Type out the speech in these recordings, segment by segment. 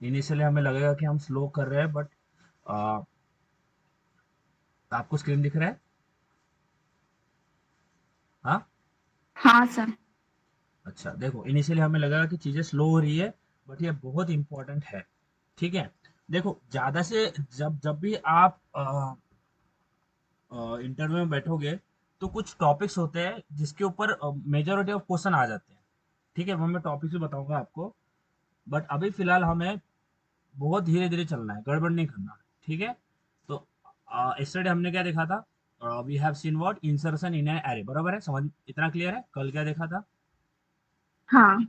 Initially हमें लगेगा कि हम स्लो कर रहे हैं, बट आपको स्क्रीन दिख रहा है? हाँ। हाँ सर। अच्छा, देखो इनिशियली हमें लगेगा कि चीजें स्लो हो रही है, बट ये बहुत इंपॉर्टेंट है। ठीक है। देखो ज्यादा से जब जब भी आप इंटरव्यू में बैठोगे, तो कुछ टॉपिक्स होते हैं जिसके ऊपर मेजोरिटी ऑफ क्वेश्चन आ जाते हैं। ठीक है, वो मैं टॉपिक्स भी बताऊंगा आपको, बट अभी फिलहाल हमें बहुत धीरे धीरे चलना है, गड़बड़ नहीं करना। ठीक है। तो यस्टरडे हमने क्या देखा था? We have seen what insertion in an array, बराबर है? समझ इतना क्लियर है? कल क्या देखा था? हाँ।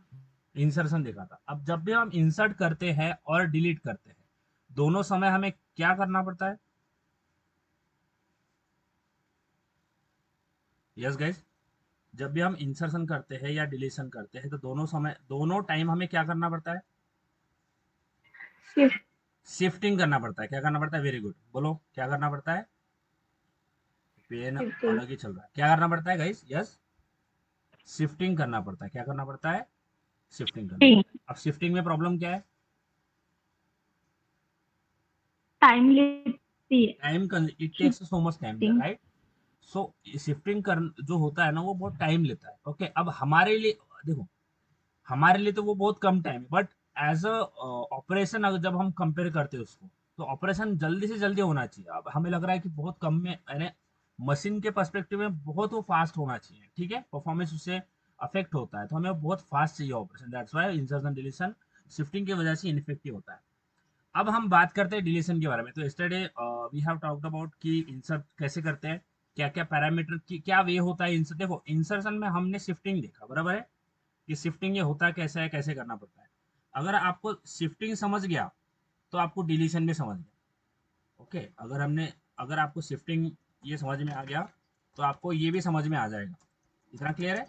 इंसर्शन देखा था। अब जब भी हम इंसर्ट करते हैं और डिलीट करते हैं, दोनों समय हमें क्या करना पड़ता है? यस गाइस, जब भी हम इंसर्शन करते हैं या डिलीशन करते हैं, तो दोनों टाइम हमें क्या करना पड़ता है? शिफ्ट। शिफ्टिंग करना पड़ता है। क्या करना पड़ता है? वेरी गुड, बोलो क्या करना पड़ता है? पेन शिफ्टिंग। अलग ही चल रहा है। क्या करना पड़ता है गाइस? यस, शिफ्टिंग करना पड़ता है। क्या करना पड़ता है? शिफ्टिंग करना पड़ता है। अब शिफ्टिंग में प्रॉब्लम क्या है? टाइम लेती है time, it takes so much time, shifting. Right? So shifting कर जो होता है ना, वो बहुत टाइम लेता है। ओके, अब हमारे लिए देखो, हमारे लिए तो वो बहुत कम टाइम है, बट एज अ ऑपरेशन अगर जब हम कंपेयर करते हैं उसको, तो ऑपरेशन जल्दी से जल्दी होना चाहिए। अब हमें लग रहा है कि बहुत कम में, यानी मशीन के पर्सपेक्टिव में बहुत वो फास्ट होना चाहिए। ठीक है, परफॉर्मेंस उससे अफेक्ट होता है, तो हमें बहुत फास्ट चाहिए operation. That's why insertion deletion shifting की वजह से इनफेक्टिव होता है। अब हम बात करते हैं डिलीशन के बारे में। तो yesterday we have talked about कि इंसर्ट कैसे करते हैं, क्या क्या पैरामीटर की क्या वे होता है इंसर्ट। देखो इंसर्शन में हमने शिफ्टिंग देखा, बराबर है? कि शिफ्टिंग ये होता कैसा है, कैसे करना पड़ता है। अगर आपको शिफ्टिंग समझ गया, तो आपको डिलीशन भी समझ गया। ओके, अगर आपको शिफ्टिंग ये समझ में आ गया, तो आपको ये भी समझ में आ जाएगा। इतना क्लियर है?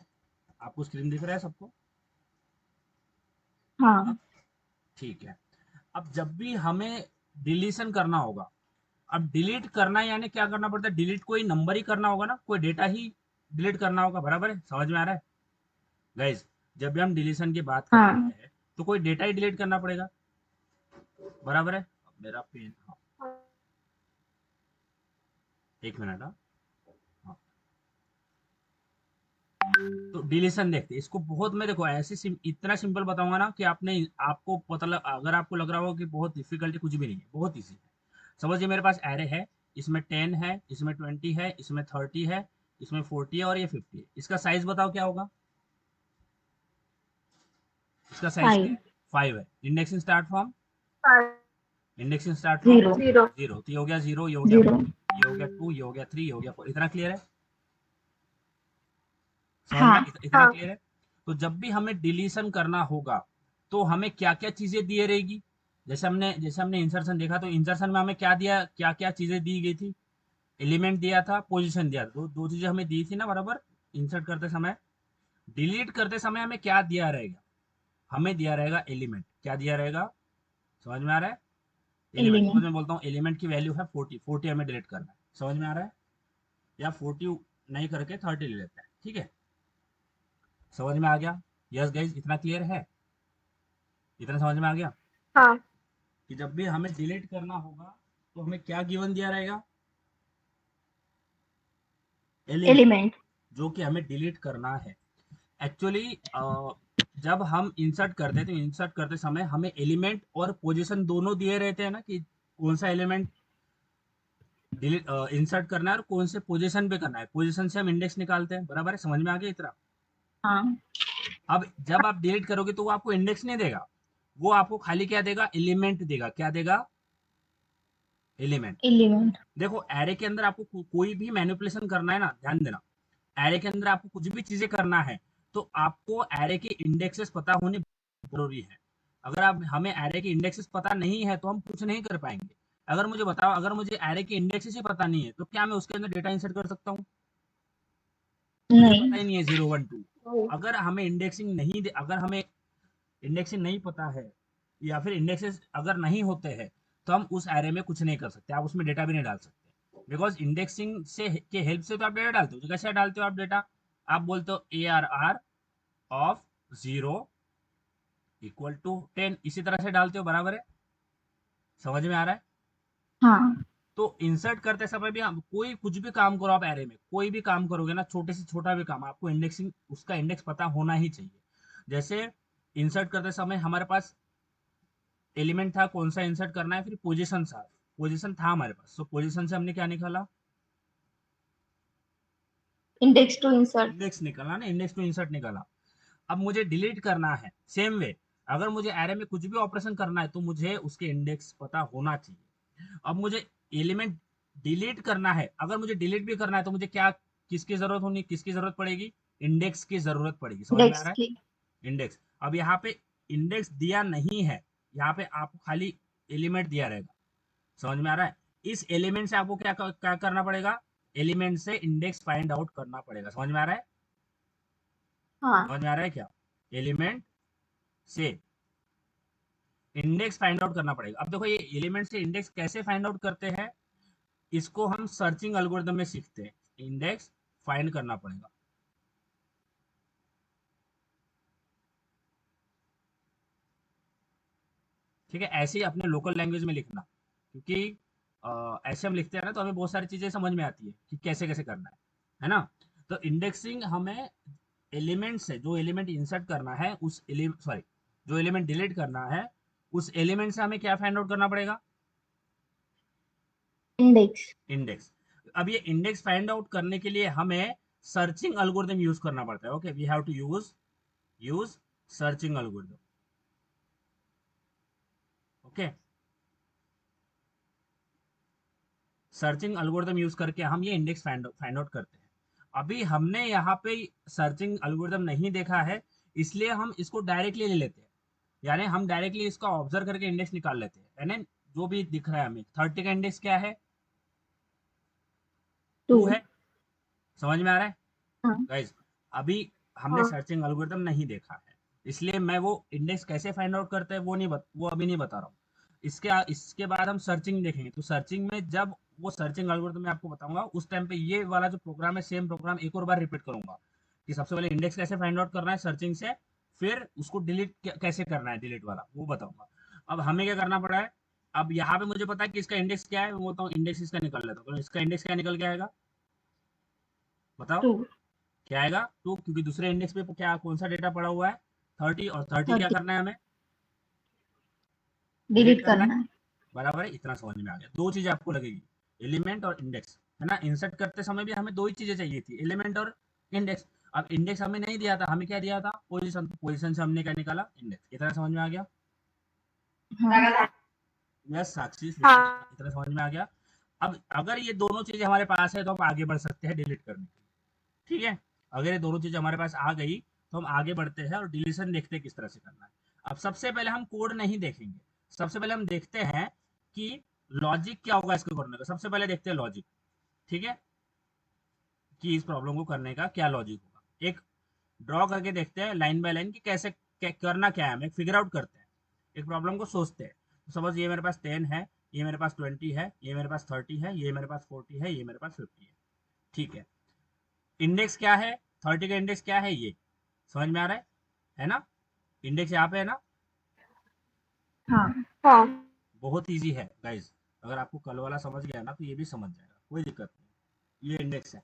आपको स्क्रीन दिख रहा है सबको? हाँ, हाँ। ठीक है। अब जब भी हमें डिलीशन करना होगा, अब डिलीट करना यानी क्या करना पड़ता है? डिलीट कोई नंबर ही करना होगा ना, कोई डेटा ही डिलीट करना होगा, बराबर है? समझ में आ रहा है गाइज? जब भी हम डिलीशन की बात करते हाँ। हैं, तो कोई डेटा ही डिलीट करना पड़ेगा, बराबर है? अब मेरा पेन, हाँ, एक मिनट, हाँ। हाँ, तो डिलीशन देखते हैं इसको। बहुत मैं देखो इतना सिंपल बताऊंगा ना कि आपको पता अगर आपको लग रहा हो कि बहुत डिफिकल्टी, कुछ भी नहीं है, बहुत ईजी है। समझिए मेरे पास एरे है, इसमें 10 है, इसमें 20 है, इसमें 30 है, इसमें 40 है और ये 50 है। इसका साइज बताओ क्या होगा? इसका साइज क्या फाइव। है? 5 है। Indexing start from, indexing start from zero. Zero. तो ये हो गया जीरो, ये हो गया जीरो। 1, ये हो गया 2, ये हो गया 3, ये हो गया 4। इतना क्लियर है? समझ में हाँ। इतना क्लियर है? तो जब भी हमें डिलीशन करना होगा, तो हमें क्या क्या चीजें दिए रहेगी? जैसे हमने इंसर्शन देखा, तो इंसर्शन में हमें क्या दिया, क्या क्या चीजें दी गई थी? एलिमेंट दिया था, पोजीशन दिया था, दो दो चीजें हमें दी थी ना, बराबर? इंसर्ट करते समय। डिलीट करते समय हमें क्या दिया रहेगा? हमें दिया रहेगा एलिमेंट। क्या दिया रहेगा? समझ में आ रहा है? Element, suppose element. मैं बोलता हूँ एलिमेंट की वैल्यू है 40, 40 हमें डिलीट करना है। समझ में आ रहा है? या 40 नहीं करके 30 ले लेते हैं। ठीक है, समझ में आ गया? यस गाइज, इतना क्लियर है? इतना समझ में आ गया हाँ। कि जब भी हमें डिलीट करना होगा, तो हमें क्या गिवन दिया रहेगा? Element, element. जो कि हमें डिलीट करना है। एक्चुअली जब हम इंसर्ट करते हैं, तो इंसर्ट करते समय हमें एलिमेंट और पोजीशन दोनों दिए रहते हैं ना, कि कौन सा एलिमेंट डिलीट इंसर्ट करना है और कौन से पोजीशन पे करना है। पोजीशन से हम इंडेक्स निकालते हैं, बराबर है? समझ में आ गया इतना? हाँ। अब जब आप डिलीट करोगे, तो वो आपको इंडेक्स नहीं देगा, वो आपको खाली क्या देगा? एलिमेंट देगा। क्या देगा? एलिमेंट। एलिमेंट। देखो एरे के अंदर आपको कोई भी मैनिपुलेशन करना है ना, ध्यान देना, एरे के अंदर आपको कुछ भी चीजें करना है, तो आपको एरे के इंडेक्सेस पता होने जरूरी है। अगर आप हमें एरे के इंडेक्सेस पता नहीं है, तो हम कुछ नहीं कर पाएंगे। अगर मुझे बताओ, अगर मुझे एरे के इंडेक्सेस ही पता नहीं है, तो क्या मैं उसके अंदर डेटा इंसर्ट कर सकता हूँ? मुझे पता नहीं। ही नहीं है 0 1 2। अगर हमें अगर हमें इंडेक्सिंग नहीं पता है, या फिर इंडेक्सेस अगर नहीं होते हैं, तो हम उस एरे में कुछ नहीं कर सकते। आप उसमें डेटा भी नहीं डाल सकते, बिकॉज इंडेक्सिंग से के हेल्प से तो आप डेटा डालते हो। तो कैसे डालते हो आप डेटा? आप बोलते हो ARR ऑफ 0 इक्वल टू 10, इसी तरह से डालते हो, बराबर है? समझ में आ रहा है? हाँ तो इंसर्ट करते समय भी हम कोई कुछ भी काम करो, आप एरे में कोई भी काम करोगे ना, छोटे से छोटा भी काम, आपको इंडेक्सिंग उसका इंडेक्स पता होना ही चाहिए। जैसे इंसर्ट करते समय हमारे पास एलिमेंट था, कौन सा इंसर्ट करना है, फिर पोजीशन था, पोजीशन था हमारे पास, तो पोजीशन से हमने क्या निकाला, इंडेक्स टू इंसर्ट। इंडेक्स निकाला ना, इंडेक्स टू इंसर्ट निकाला। अब मुझे डिलीट करना है, सेम वे अगर मुझे एरे में कुछ भी ऑपरेशन करना है तो मुझे उसके इंडेक्स पता होना चाहिए। अब मुझे एलिमेंट डिलीट करना है, अगर मुझे डिलीट भी करना है तो मुझे क्या, किसकी जरूरत होनी, किसकी जरूरत पड़ेगी, इंडेक्स की जरूरत पड़ेगी। समझ में आ इंडेक्स रहा की। है? इंडेक्स। अब यहाँ पे इंडेक्स दिया नहीं है, यहाँ पे आपको खाली एलिमेंट दिया रहेगा। समझ में आ रहा है? इस एलिमेंट से आपको क्या क्या करना पड़ेगा, एलिमेंट से इंडेक्स फाइंड आउट करना पड़ेगा। समझ में आ रहा है? हाँ समझ में आ रहा है क्या? एलिमेंट से इंडेक्स फाइंड आउट करना पड़ेगा। अब देखो ये एलिमेंट से इंडेक्स कैसे फाइंड आउट करते हैं, इसको हम सर्चिंग एल्गोरिथम में सीखते हैं। इंडेक्स फाइंड करना पड़ेगा, ठीक है? ऐसे ही अपने लोकल लैंग्वेज में लिखना, क्योंकि ऐसे हम लिखते हैं ना तो हमें बहुत सारी चीजें समझ में आती है कि कैसे कैसे करना है ना? तो इंडेक्सिंग हमें एलिमेंट से, जो एलिमेंट इंसर्ट करना है उस एलिमेंट, सॉरी, जो एलिमेंट डिलीट करना है उस एलिमेंट से हमें क्या फाइंड आउट करना पड़ेगा, इंडेक्स। इंडेक्स। अब ये इंडेक्स फाइंड आउट करने के लिए हमें सर्चिंग एल्गोरिथम यूज करना पड़ता है। Okay, we have to use searching algorithm. Okay, searching algorithm use करके हम ये इंडेक्स फाइंड आउट करते हैं। अभी हमने यहाँ पे सर्चिंग एल्गोरिथम नहीं देखा है, इसलिए हम इसको डायरेक्टली ले लेते हैं। यानी हम डायरेक्टली इसका ऑब्जर्व करके इंडेक्स निकाल लेते हैं। यानी जो भी दिख रहा है हमें, 30 का इंडेक्स क्या है, टू। 2 है। समझ में आ रहा है हाँ गाइज? अभी हमने हाँ सर्चिंग एल्गोरिथम नहीं देखा है, इसलिए मैं वो इंडेक्स कैसे फाइंड आउट करते हैं वो अभी नहीं बता रहा हूँ। इसके बाद हम सर्चिंग देखेंगे, तो सर्चिंग में जब वो सर्चिंग एल्गोरिथम मैं आपको बताऊंगा, उस टाइम पे ये वाला जो प्रोग्राम है, सेम प्रोग्राम एक और बार रिपीट करूंगा कि सबसे पहले इंडेक्स कैसे फाइंड आउट करना है सर्चिंग से, फिर उसको डिलीट कैसे करना है, डिलीट वाला वो बताऊंगा। अब हमें क्या करना पड़ा है, अब यहाँ पे मुझे पता है कि इसका इंडेक्स क्या है, मैं बोलता हूँ इंडेक्स इसका निकल लेता हूँ। तो इसका इंडेक्स क्या निकल के आएगा, बताओ? टू। क्या आएगा, 2, क्योंकि दूसरे इंडेक्स पे क्या, कौन सा डेटा पड़ा हुआ है, 30, और 30 क्या 30 करना है हमें, डिलीट डिलीट करना है। करना है। बराबर है, इतना समझ में आ गया। दो चीजें आपको लगेगी, एलिमेंट और इंडेक्स, है ना? इंसर्ट करते समय भी हमें दो ही चीजें चाहिए थी, एलिमेंट और इंडेक्स। अब इंडेक्स हमें नहीं दिया था, हमें क्या दिया था, पोजीशन। पोजीशन से हमने क्या निकाला, इंडेक्स। इतना समझ में आ गया? हाँ यस साक्षी, हाँ इतना समझ में आ गया। अब अगर ये दोनों चीजें हमारे पास है तो हम आगे बढ़ सकते हैं डिलीट करने के लिए, ठीक है? अगर ये दोनों चीजें हमारे पास आ गई तो हम आगे बढ़ते हैं और डिलीशन देखते हैं किस तरह से करना है। अब सबसे पहले हम कोड नहीं देखेंगे, सबसे पहले हम देखते हैं कि लॉजिक क्या होगा इसको करने का। सबसे पहले देखते हैं लॉजिक, ठीक है, कि इस प्रॉब्लम को करने का क्या लॉजिक होगा। एक ड्रॉ करके देखते हैं लाइन बाय लाइन कि कैसे करना क्या है, हमें फिगर आउट करते हैं, एक प्रॉब्लम को सोचते हैं। तो सपोज ये मेरे पास 10 है, ये मेरे पास 20 है, ये मेरे पास 30 है, ये मेरे पास 40 है, ये मेरे पास 50 है, ठीक है? इंडेक्स क्या है, 30 का इंडेक्स क्या है, ये समझ में आ रहा है ना? इंडेक्स यहाँ पे है ना? हाँ हाँ। बहुत इजी है गाइज, अगर आपको कल वाला समझ गया ना तो ये भी समझ जाएगा, कोई दिक्कत नहीं। ये इंडेक्स है,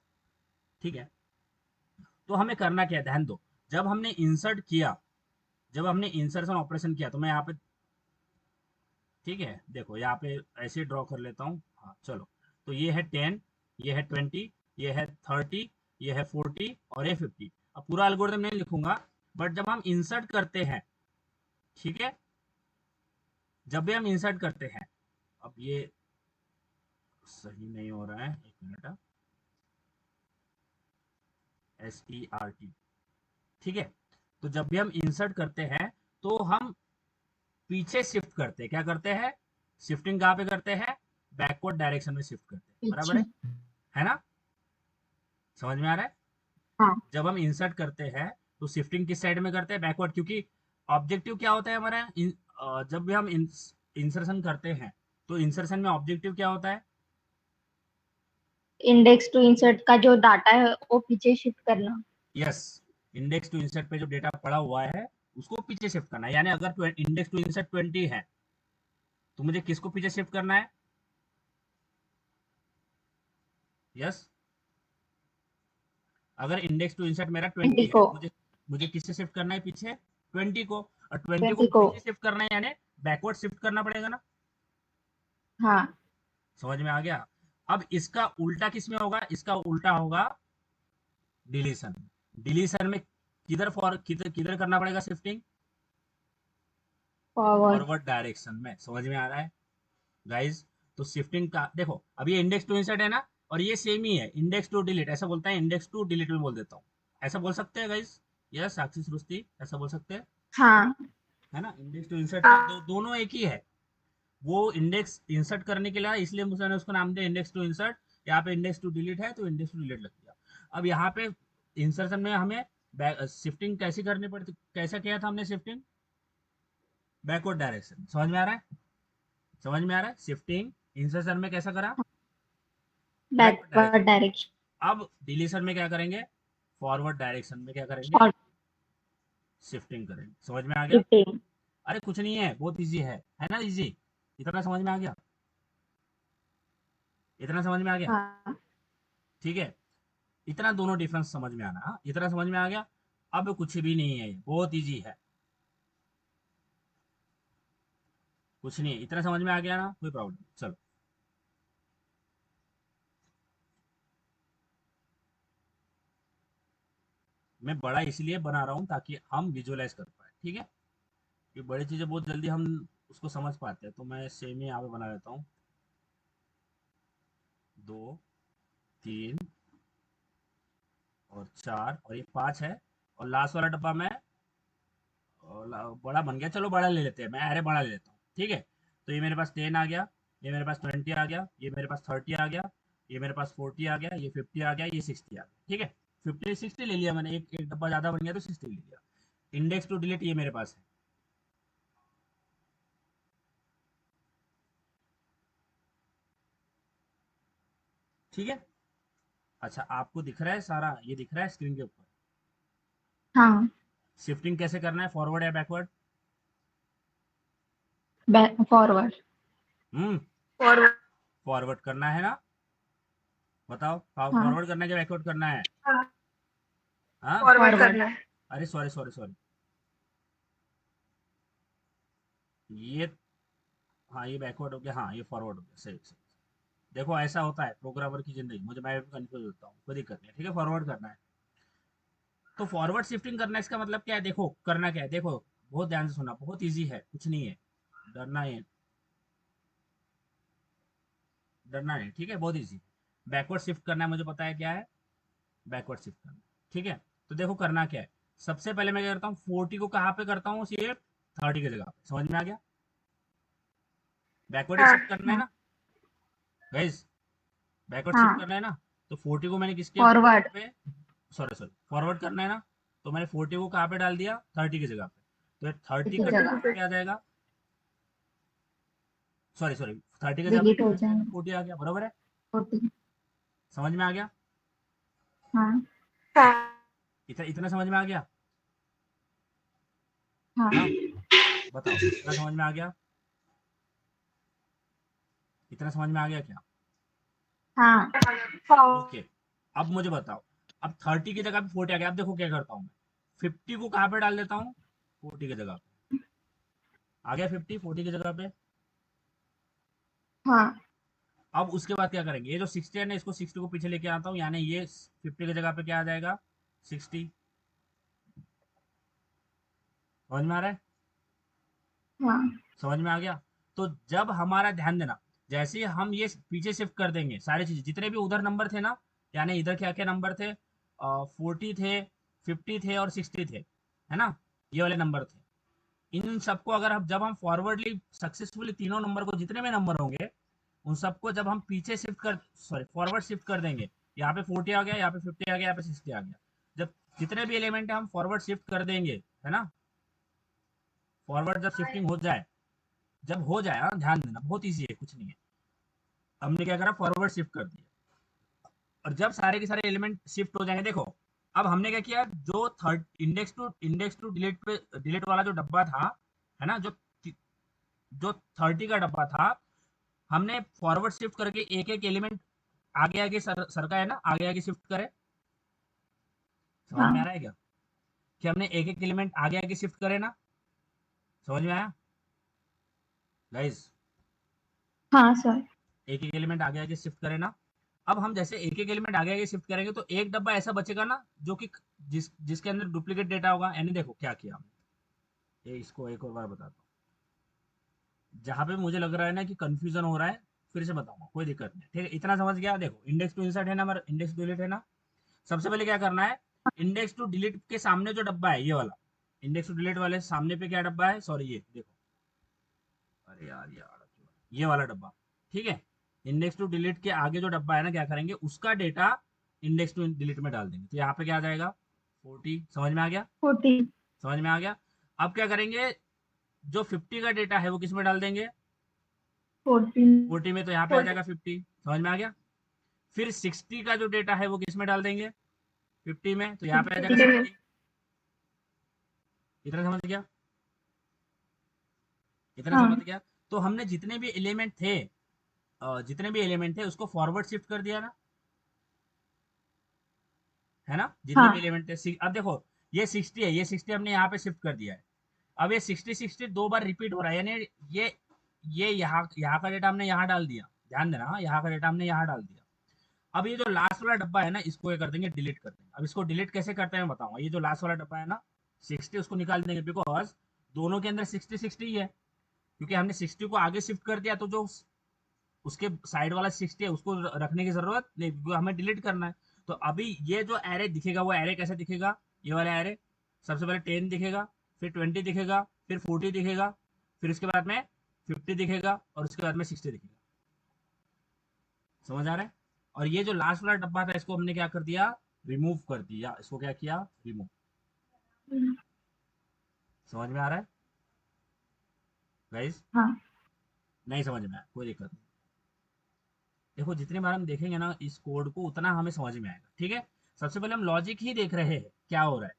ठीक है? तो हमें करना क्या है, ध्यान दो। जब हमने इंसर्ट किया, जब हमने इंसर्शन ऑपरेशन किया, तो मैं यहाँ पे, ठीक है, देखो यहाँ पे ऐसे ड्रॉ कर लेता हूँ। हाँ चलो, तो ये है 10, ये है 20, ये है 30, ये है 40 और ये 50। अब पूरा एल्गोरिथम नहीं लिखूंगा, बट जब हम इंसर्ट करते हैं, ठीक है, जब भी हम इंसर्ट करते हैं, अब ये सही नहीं हो रहा है, एक मिनट, SERT, ठीक है? तो जब भी हम इंसर्ट करते हैं तो हम पीछे शिफ्ट करते हैं, क्या करते हैं, शिफ्टिंग कहाँ पे करते हैं, बैकवर्ड डायरेक्शन में शिफ्ट करते हैं। बराबर पीछे। है ना? समझ में आ रहा है? हाँ जब हम इंसर्ट करते हैं तो शिफ्टिंग किस साइड में करते हैं, बैकवर्ड, क्योंकि ऑब्जेक्टिव क्या होता है हमारा, जब भी हम इंसर्शन करते हैं तो इंसर्शन में ऑब्जेक्टिव क्या होता है, इंडेक्स टू इंसर्ट का जो डाटा है वो पीछे शिफ्ट करना। यस, इंडेक्स टू इंसर्ट पे जो डेटा पड़ा हुआ है उसको पीछे शिफ्ट करना है। यानी अगर इंडेक्स टू इंसर्ट 20 है तो मुझे किसको पीछे शिफ्ट करना है? यस, अगर इंडेक्स टू इंसर्ट मेरा 20 20 है, को। मुझे मुझे किससे शिफ्ट करना है पीछे? 20 को। और 20 को 20 को। पीछे शिफ्ट करना है यानी बैकवर्ड शिफ्ट करना पड़ेगा ना। हाँ। समझ में आ गया? अब इसका उल्टा किस में होगा? इसका उल्टा होगा डिलीशन। डिलीशन में किधर किधर किधर करना पड़ेगा शिफ्टिंग? फॉरवर्ड। फॉरवर्ड डायरेक्शन में। समझ में आ रहा है गाइस? तो शिफ्टिंग का देखो, अब ये इंडेक्स टू इंसर्ट है ना, और ये सेम ही है, इंडेक्स टू डिलीट ऐसा बोलता है, इंडेक्स टू डिलीट में बोल देता हूँ। ऐसा बोल सकते हैं गाइस? यस साक्षी सृष्टि, ऐसा बोल सकते हैं, हाँ। है ना? इंडेक्स टू इंसर्ट का दोनों एक ही है। वो इंडेक्स इंसर्ट करने के लिए, इसलिए मैंने उसको नाम दिया इंडेक्स टू इंसर्ट। यहाँ पे इंडेक्स टू डिलीट है तो इंडेक्स टू डिलीट लग गया। अब यहाँ पे इंसर्शन में हमें शिफ्टिंग कैसी करनी पड़ती, कैसा किया था हमने शिफ्टिंग? Backward direction. समझ में आ रहा है? समझ में आ रहा है? शिफ्टिंग इंसर्शन में कैसा करा? Backward backward direction. डायरेक्शन। अब डिलीशन में क्या करेंगे? फॉरवर्ड डायरेक्शन में क्या करेंगे? और शिफ्टिंग करेंगे। समझ में आ गया? शिफ्टिंग। अरे कुछ नहीं है, बहुत इजी है ना? इजी। इतना समझ में आ गया? इतना समझ में आ गया? हाँ। ठीक है, इतना दोनों डिफरेंस समझ में आना। हाँ, इतना समझ में आ गया। अब कुछ भी नहीं है, ये बहुत इजी है। कुछ नहीं है, इतना समझ में आ गया ना, कोई प्रॉब्लम नहीं। चलो, मैं बड़ा इसलिए बना रहा हूँ ताकि हम विजुअलाइज कर पाए, ठीक है? ये बड़ी चीजें बहुत जल्दी हम उसको समझ पाते हैं, तो मैं सेम ही यहाँ पे बना लेता हूँ। 2, 3 और 4 और ये 5 है। और लास्ट वाला डब्बा में बड़ा बन गया, चलो बड़ा ले लेते हैं, मैं अरे बड़ा ले लेता हूँ, ठीक है? तो ये मेरे पास 10 आ गया, ये मेरे पास 20 आ गया, ये मेरे पास 30 आ गया, ये मेरे पास 40 आ गया, ये 50 आ गया, ये 60 आ गया, ठीक है? 50 60 ले लिया मैंने, एक एक डब्बा ज्यादा बन गया तो 60 ले लिया। इंडेक्स टू डिलीट ये मेरे पास है। ठीक है, अच्छा आपको दिख रहा है सारा, ये दिख रहा है स्क्रीन के ऊपर? हाँ। शिफ्टिंग कैसे करना है, फॉरवर्ड या बैकवर्ड? फॉरवर्ड। हम्म, फॉरवर्ड। फॉरवर्ड करना है ना? बताओ, हाँ। फॉरवर्ड करना है कि बैकवर्ड करना है? हाँ, फॉरवर्ड करना है। अरे सॉरी सॉरी सॉरी, ये, हाँ ये बैकवर्ड हो गया, हाँ ये फॉरवर्ड हो गया, सही सही। देखो ऐसा होता है प्रोग्रामर की जिंदगी, मुझे मैं भी कंफ्यूज होता हूँ, कोई दिक्कत नहीं है, ठीक है? फॉरवर्ड करना है तो फॉरवर्ड शिफ्टिंग करना है, इसका मतलब क्या है? देखो करना क्या है, देखो बहुत ध्यान से सुनना, बहुत इजी है, कुछ नहीं है, डरना है, डरना नहीं, ठीक है? बहुत इजी। बैकवर्ड शिफ्ट करना है, मुझे पता है क्या है बैकवर्ड शिफ्ट करना, ठीक है? तो देखो करना क्या है, सबसे पहले मैं क्या करता हूँ, 40 को कहाँ पे करता हूँ शिफ्ट? 30 की जगह पे। समझ में आ गया? बैकवर्ड ही शिफ्ट करना है हाँ। ना गाइस? बैकवर्ड शिफ्ट हाँ। करना है ना? तो 40 को मैंने किसके फॉरवर्ड। पे, सॉरी सॉरी, फॉरवर्ड करना है ना? तो मैंने 40 को कहाँ पे डाल दिया? 30 की जगह पे। तो 30 की का जगह क्या आ जाएगा? सॉरी सॉरी, 30 की जगह पे डिलीट क्या हो आ जाएगा? जाएंगे। 40 आ गया, बराबर है? 40। समझ में आ गया? हाँ। इतना इतना समझ में आ गया? हाँ। हाँ, बताओ इतना समझ में आ गया? इतना समझ में आ गया क्या? हाँ। ओके, अब मुझे बताओ, अब 30 की जगह पे 40 आ गया, अब देखो क्या करता हूँ मैं, 50 को कहाँ पे डाल देता हूँ? 40 की जगह पे। आ गया 50 40 की जगह पे। हाँ। अब उसके बाद क्या करेंगे, ये जो 60 है ना, इसको 60 को पीछे लेके आता हूँ, यानी ये 50 की जगह पे क्या आ जाएगा? 60। समझ में आ रहा है? हाँ। समझ में आ गया? तो जब हमारा, ध्यान देना, जैसे ही हम ये पीछे शिफ्ट कर देंगे सारी चीजें, जितने भी उधर नंबर थे ना, यानी इधर क्या क्या नंबर थे, 40 थे, 50 थे और 60 थे, है ना? ये वाले नंबर थे। इन सबको अगर हम, जब हम फॉरवर्डली सक्सेसफुली तीनों नंबर को, जितने भी नंबर होंगे उन सबको जब हम पीछे शिफ्ट कर, सॉरी फॉरवर्ड शिफ्ट कर देंगे, यहाँ पे 40 आ गया, यहाँ पे 50 आ गया, यहाँ पे 60 आ गया, जब जितने भी एलिमेंट है हम फॉरवर्ड शिफ्ट कर देंगे, है ना? फॉरवर्ड जब शिफ्टिंग हो जाए, जब हो जाए, हाँ ध्यान देना, बहुत ईजी है, कुछ नहीं है। हमने क्या करा, फॉरवर्ड शिफ्ट कर दिया, और जब सारे के सारे एलिमेंट शिफ्ट हो जाएंगे, देखो अब हमने क्या किया, जो थर्ड इंडेक्स टू डिलीट पे, डिलीट वाला जो डब्बा था, है ना, जो जो 30 का डब्बा था, हमने फॉरवर्ड शिफ्ट करके एक एक एलिमेंट आगे आगे सरका है ना, आगे आगे शिफ्ट करे। समझ में आ हाँ रहा है क्या कि हमने एक एक एलिमेंट आगे आगे शिफ्ट करे ना? समझ में आया गाइस? हाँ सर। एक एक एलिमेंट आगे आगे शिफ्ट करे ना। अब हम जैसे एक एक एलिमेंट आगे आगे शिफ्ट करेंगे तो एक डब्बा ऐसा बचेगा ना जो कि जिसके अंदर डुप्लीकेट डेटा होगा। यानी देखो क्या किया हमने, ये इसको एक और बार बताता हूँ, जहां पे मुझे लग रहा है ना कि कंफ्यूजन हो रहा है, फिर से बताऊंगा, कोई दिक्कत नहीं, ठीक है? इतना समझ गया? देखो, इंडेक्स टू इंसर्ट है ना, हमारा इंडेक्स टू डिलीट है ना। सबसे पहले क्या करना है, इंडेक्स टू डिलीट के सामने जो डब्बा है ये वाला, इंडेक्स टू डिलीट वाले सामने पे क्या डब्बा है, सॉरी ये देखो, अरे यार ये वाला डब्बा, ठीक है? इंडेक्स टू डिलीट के आगे जो डब्बा है ना, क्या करेंगे, उसका डेटा इंडेक्स टू डिलीट में डाल देंगे। तो यहाँ पे क्या आ जाएगा, 40। समझ में आ गया? 14। समझ में आ गया? अब क्या करेंगे, जो 50 का डेटा है वो किस में डाल देंगे, 14। 40 में, तो यहाँ पे आ 14। जाएगा 50। समझ में आ गया? फिर 60 का जो डेटा है वो किस में डाल देंगे, 50 में, तो यहाँ पे आ जाएगा 60। इतना समझ गया? इतना समझ हाँ गया? तो हमने जितने भी एलिमेंट थे, जितने भी एलिमेंट थे उसको फॉरवर्ड शिफ्ट कर दिया ना, है ना? जितने भी हाँ एलिमेंट थे, अब देखो, ये 60 है, ये 60 हमने यहाँ पे शिफ्ट कर दिया है। अब ये 60 दो बार रिपीट हो रहा है, यानी ये यहाँ का डेटा हमने यहाँ डाल दिया। ध्यान देना, हाँ, यहाँ का डेटा हमने यहाँ डाल दिया। अब ये जो लास्ट वाला डब्बा है ना, इसको ये कर देंगे, डिलीट कर देंगे। अब इसको डिलीट कैसे करते हैं मैं बताऊंगा। ये जो लास्ट वाला डब्बा है ना, 60, उसको निकाल देंगे, बिकॉज दोनों के अंदर 60 ही है, क्योंकि हमने 60 को आगे शिफ्ट कर दिया, तो जो उसके साइड वाला 60 है उसको रखने की जरूरत नहीं, क्योंकि हमें डिलीट करना है। तो अभी ये जो एरे दिखेगा, वो एरे कैसे दिखेगा, ये वाला एरे, सबसे पहले 10 दिखेगा, फिर 20 दिखेगा, फिर 40 दिखेगा, फिर उसके बाद में 50 दिखेगा, और उसके बाद में 60 दिखेगा। समझ आ रहा है? और ये जो लास्ट वाला डब्बा था, इसको हमने क्या कर दिया, रिमूव कर दिया। इसको क्या किया, रिमूव। समझ में आ रहा है गाइस? हाँ नहीं समझ में आया, कोई दिक्कत नहीं। देखो, जितनी बार हम देखेंगे ना इस कोड को, उतना हमें समझ में आएगा, ठीक है? सबसे पहले हम लॉजिक ही देख रहे हैं क्या हो रहा है,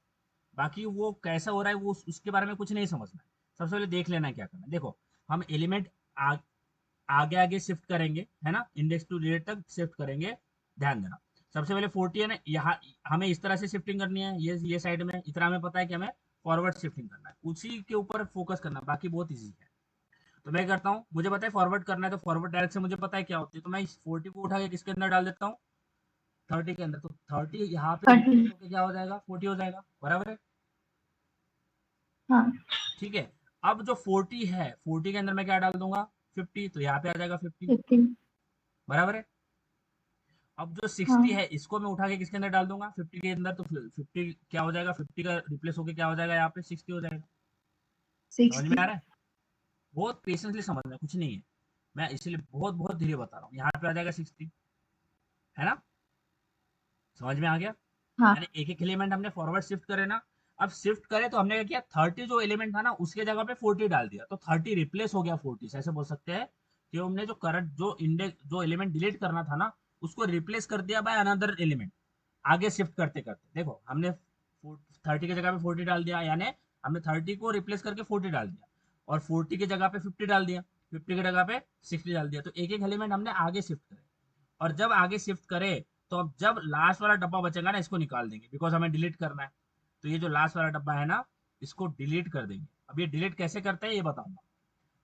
बाकी वो कैसा हो रहा है वो उसके बारे में कुछ नहीं समझना है। सबसे पहले देख लेना है क्या करना है। देखो, हम एलिमेंट आगे आगे शिफ्ट करेंगे, है ना, इंडेक्स टू डिलीट तक शिफ्ट करेंगे। ध्यान देना, सबसे पहले 40 है ना, यहाँ हमें इस तरह से शिफ्टिंग करनी है, ये साइड में इतना हमें पता है कि हमें फॉरवर्ड शिफ्टिंग करना है, उसी के ऊपर फोकस करना है, बाकी बहुत ईजी है। तो मैं करता हूँ, मुझे पता है फॉरवर्ड करना है, तो फॉरवर्ड डायरेक्ट से मुझे पता है क्या होती है, तो मैं इस 40 को उठा के किसके अंदर डाल देता हूँ, 30 के अंदर। तो 30 यहाँ पे 13। रिप्लेस होकर क्या हो जाएगा, 40 हो जाएगा, बराबर है? हाँ ठीक है। अब जो 40 है, 40 के अंदर मैं क्या डाल दूंगा, 50, तो यहाँ पे आ जाएगा 50, 15। बराबर है? अब जो 60 हाँ है, इसको मैं उठा के किसके अंदर डाल दूंगा, 50 के अंदर, तो 50 क्या हो जाएगा, 50 का रिप्लेस होकर क्या हो जाएगा, यहाँ पे 60 हो जाएगा। समझ में 60। आ रहा है? बहुत पेशेंसली समझना, कुछ नहीं है, मैं इसलिए बहुत बहुत धीरे बता रहा हूँ। यहाँ पे आ जाएगा 60, है ना? समझ में आ गया? हाँ यानी एक एक एलिमेंट हमने फॉरवर्ड शिफ्ट करे ना। अब शिफ्ट करे तो हमने क्या किया, 30 जो एलिमेंट था ना, उसके जगह पे 40 डाल दिया, तो 30 रिप्लेस हो गया 40 से। ऐसे बोल सकते हैं कि हमने जो करंट जो इंडेक्स जो एलिमेंट डिलीट करना था ना, उसको रिप्लेस कर दिया बाय अनदर एलिमेंट, आगे शिफ्ट करते करते। देखो, हमने 30 की जगह पे 40 डाल दिया, यानी हमने 30 को रिप्लेस करके 40 डाल दिया, और 40 की जगह पे 50 डाल दिया, 50 की जगह पे 60 डाल दिया। तो एक एक एलिमेंट हमने आगे शिफ्ट करे, और जब आगे शिफ्ट करे, तो अब जब लास्ट वाला डब्बा बचेगा ना, इसको निकाल देंगे, बिकॉज हमें डिलीट करना है। तो ये जो लास्ट वाला डब्बा है ना, इसको डिलीट कर देंगे। अब ये डिलीट कैसे करते हैं ये बताऊंगा,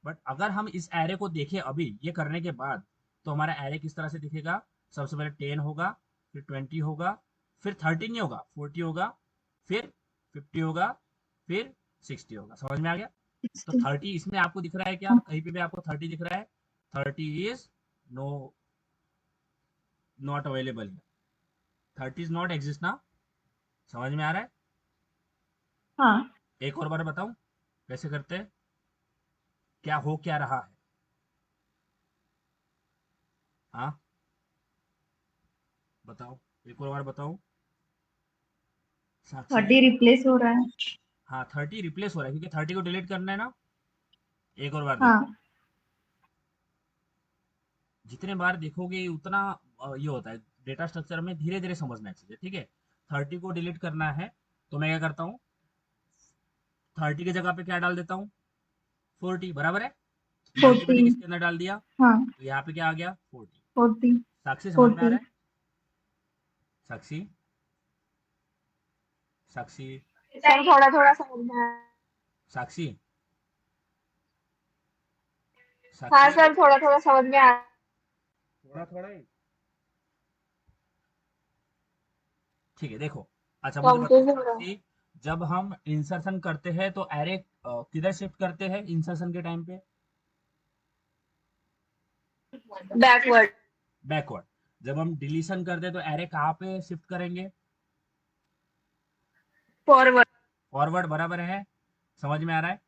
बट अगर हम इस एरे को देखें अभी ये करने के बाद, तो हमारा एरे किस तरह से दिखेगा, सबसे पहले 10 होगा, फिर 20 होगा, फिर 30 नहीं होगा, 40 होगा, फिर 50 होगा, फिर 60 होगा। समझ में आ गया? तो 60। 30 इसमें आपको दिख रहा है क्या, हाँ कहीं पे भी आपको 30 दिख रहा है? 30 is no, not available. 30 is not exist ना। समझ में आ रहा है? हाँ। एक और बार बताऊं कैसे करते हैं, क्या हो क्या रहा है? हाँ, बताओ, एक और बार बताओ, साक्षी जी। 30 रिप्लेस हो रहा है। हाँ, 30 रिप्लेस हो रहा है, क्योंकि 30 को डिलीट करना है ना। एक और बार देखो, हाँ जितने बार देखोगे उतना ये होता है, डेटा स्ट्रक्चर में धीरे धीरे समझना चाहिए, ठीक है? 30 को डिलीट करना है, तो मैं क्या करता हूँ, 30 की जगह पे क्या डाल देता हूँ, 40, बराबर है? मल्टीप्लिटी 40। किसके अंदर डाल दिया, हाँ, तो यहाँ पे क्या आ गया 40। 40। साक्षी समझ में आ 40। रहा है? साक्षी, साक्षी, सर थोड़ा थोड़ा समझ में आया। साक्षी, हाँ साक्षी, सर, थोड़ा थोड़ा समझ में आया। थोड़ा थोड़ा ही, ठीक है देखो। अच्छा मुझे बताओ कंफ्यूज हो रहा साक्षी, जब हम इंसर्शन करते हैं तो एरे किधर शिफ्ट करते हैं इंसर्शन के टाइम पे? है। बैकवर्ड। बैकवर्ड। जब हम डिलीशन करते हैं तो एरे कहाँ पे शिफ्ट करेंगे? फॉरवर्ड। फॉरवर्ड, बराबर है। समझ में आ रहा है?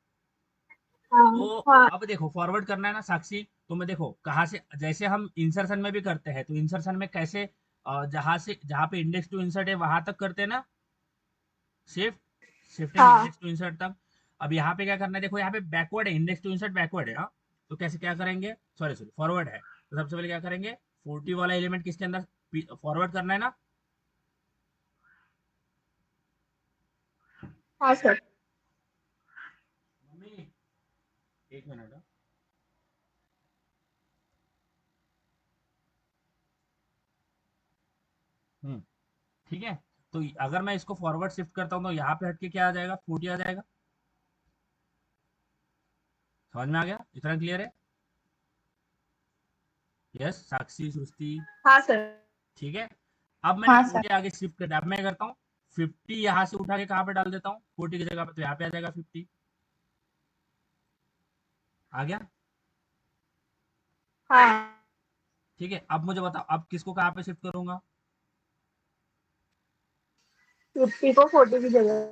हाँ। तो हाँ। अब देखो फॉरवर्ड करना है ना साक्षी, तो मैं देखो कहाँ से, जैसे हम इंसर्शन में भी करते हैं तो इंसर्शन में कैसे, जहाँ से जहाँ पे इंडेक्स टू इंसर्ट है वहां तक करते हैं ना, शिफ्ट, शिफ्टिंग हाँ। इंडेक्स टू इंसर्ट तक। अब यहाँ पे क्या करना है, देखो यहाँ पे बैकवर्ड है, इंडेक्स टू इंसर्ट बैकवर्ड है, हाँ। तो कैसे क्या करेंगे, सॉरी सॉरी फॉरवर्ड है, तो सबसे पहले क्या करेंगे, 40 वाला एलिमेंट किसके अंदर फॉरवर्ड करना है ना। हाँ सर। मम्मी, एक मिनट, हाँ। ठीक है। तो अगर मैं इसको फॉरवर्ड शिफ्ट करता हूँ तो यहाँ पे हटके क्या आ जाएगा, 40 आ जाएगा। समझ में आ गया, इतना क्लियर है? यस साक्षी, सृष्टि, हाँ सर। ठीक है। अब मैंने हाँ सर। 40 आगे शिफ्ट कर दिया, अब मैं करता हूँ 50 यहाँ से उठा के कहाँ पे डाल देता हूँ 40 की जगह पे, तो यहाँ पे आ जाएगा 50। आ गया? हाँ। ठीक है, अब मुझे बताओ अब किसको कहाँ पे शिफ्ट करूंगा? 50 को 40 की जगह।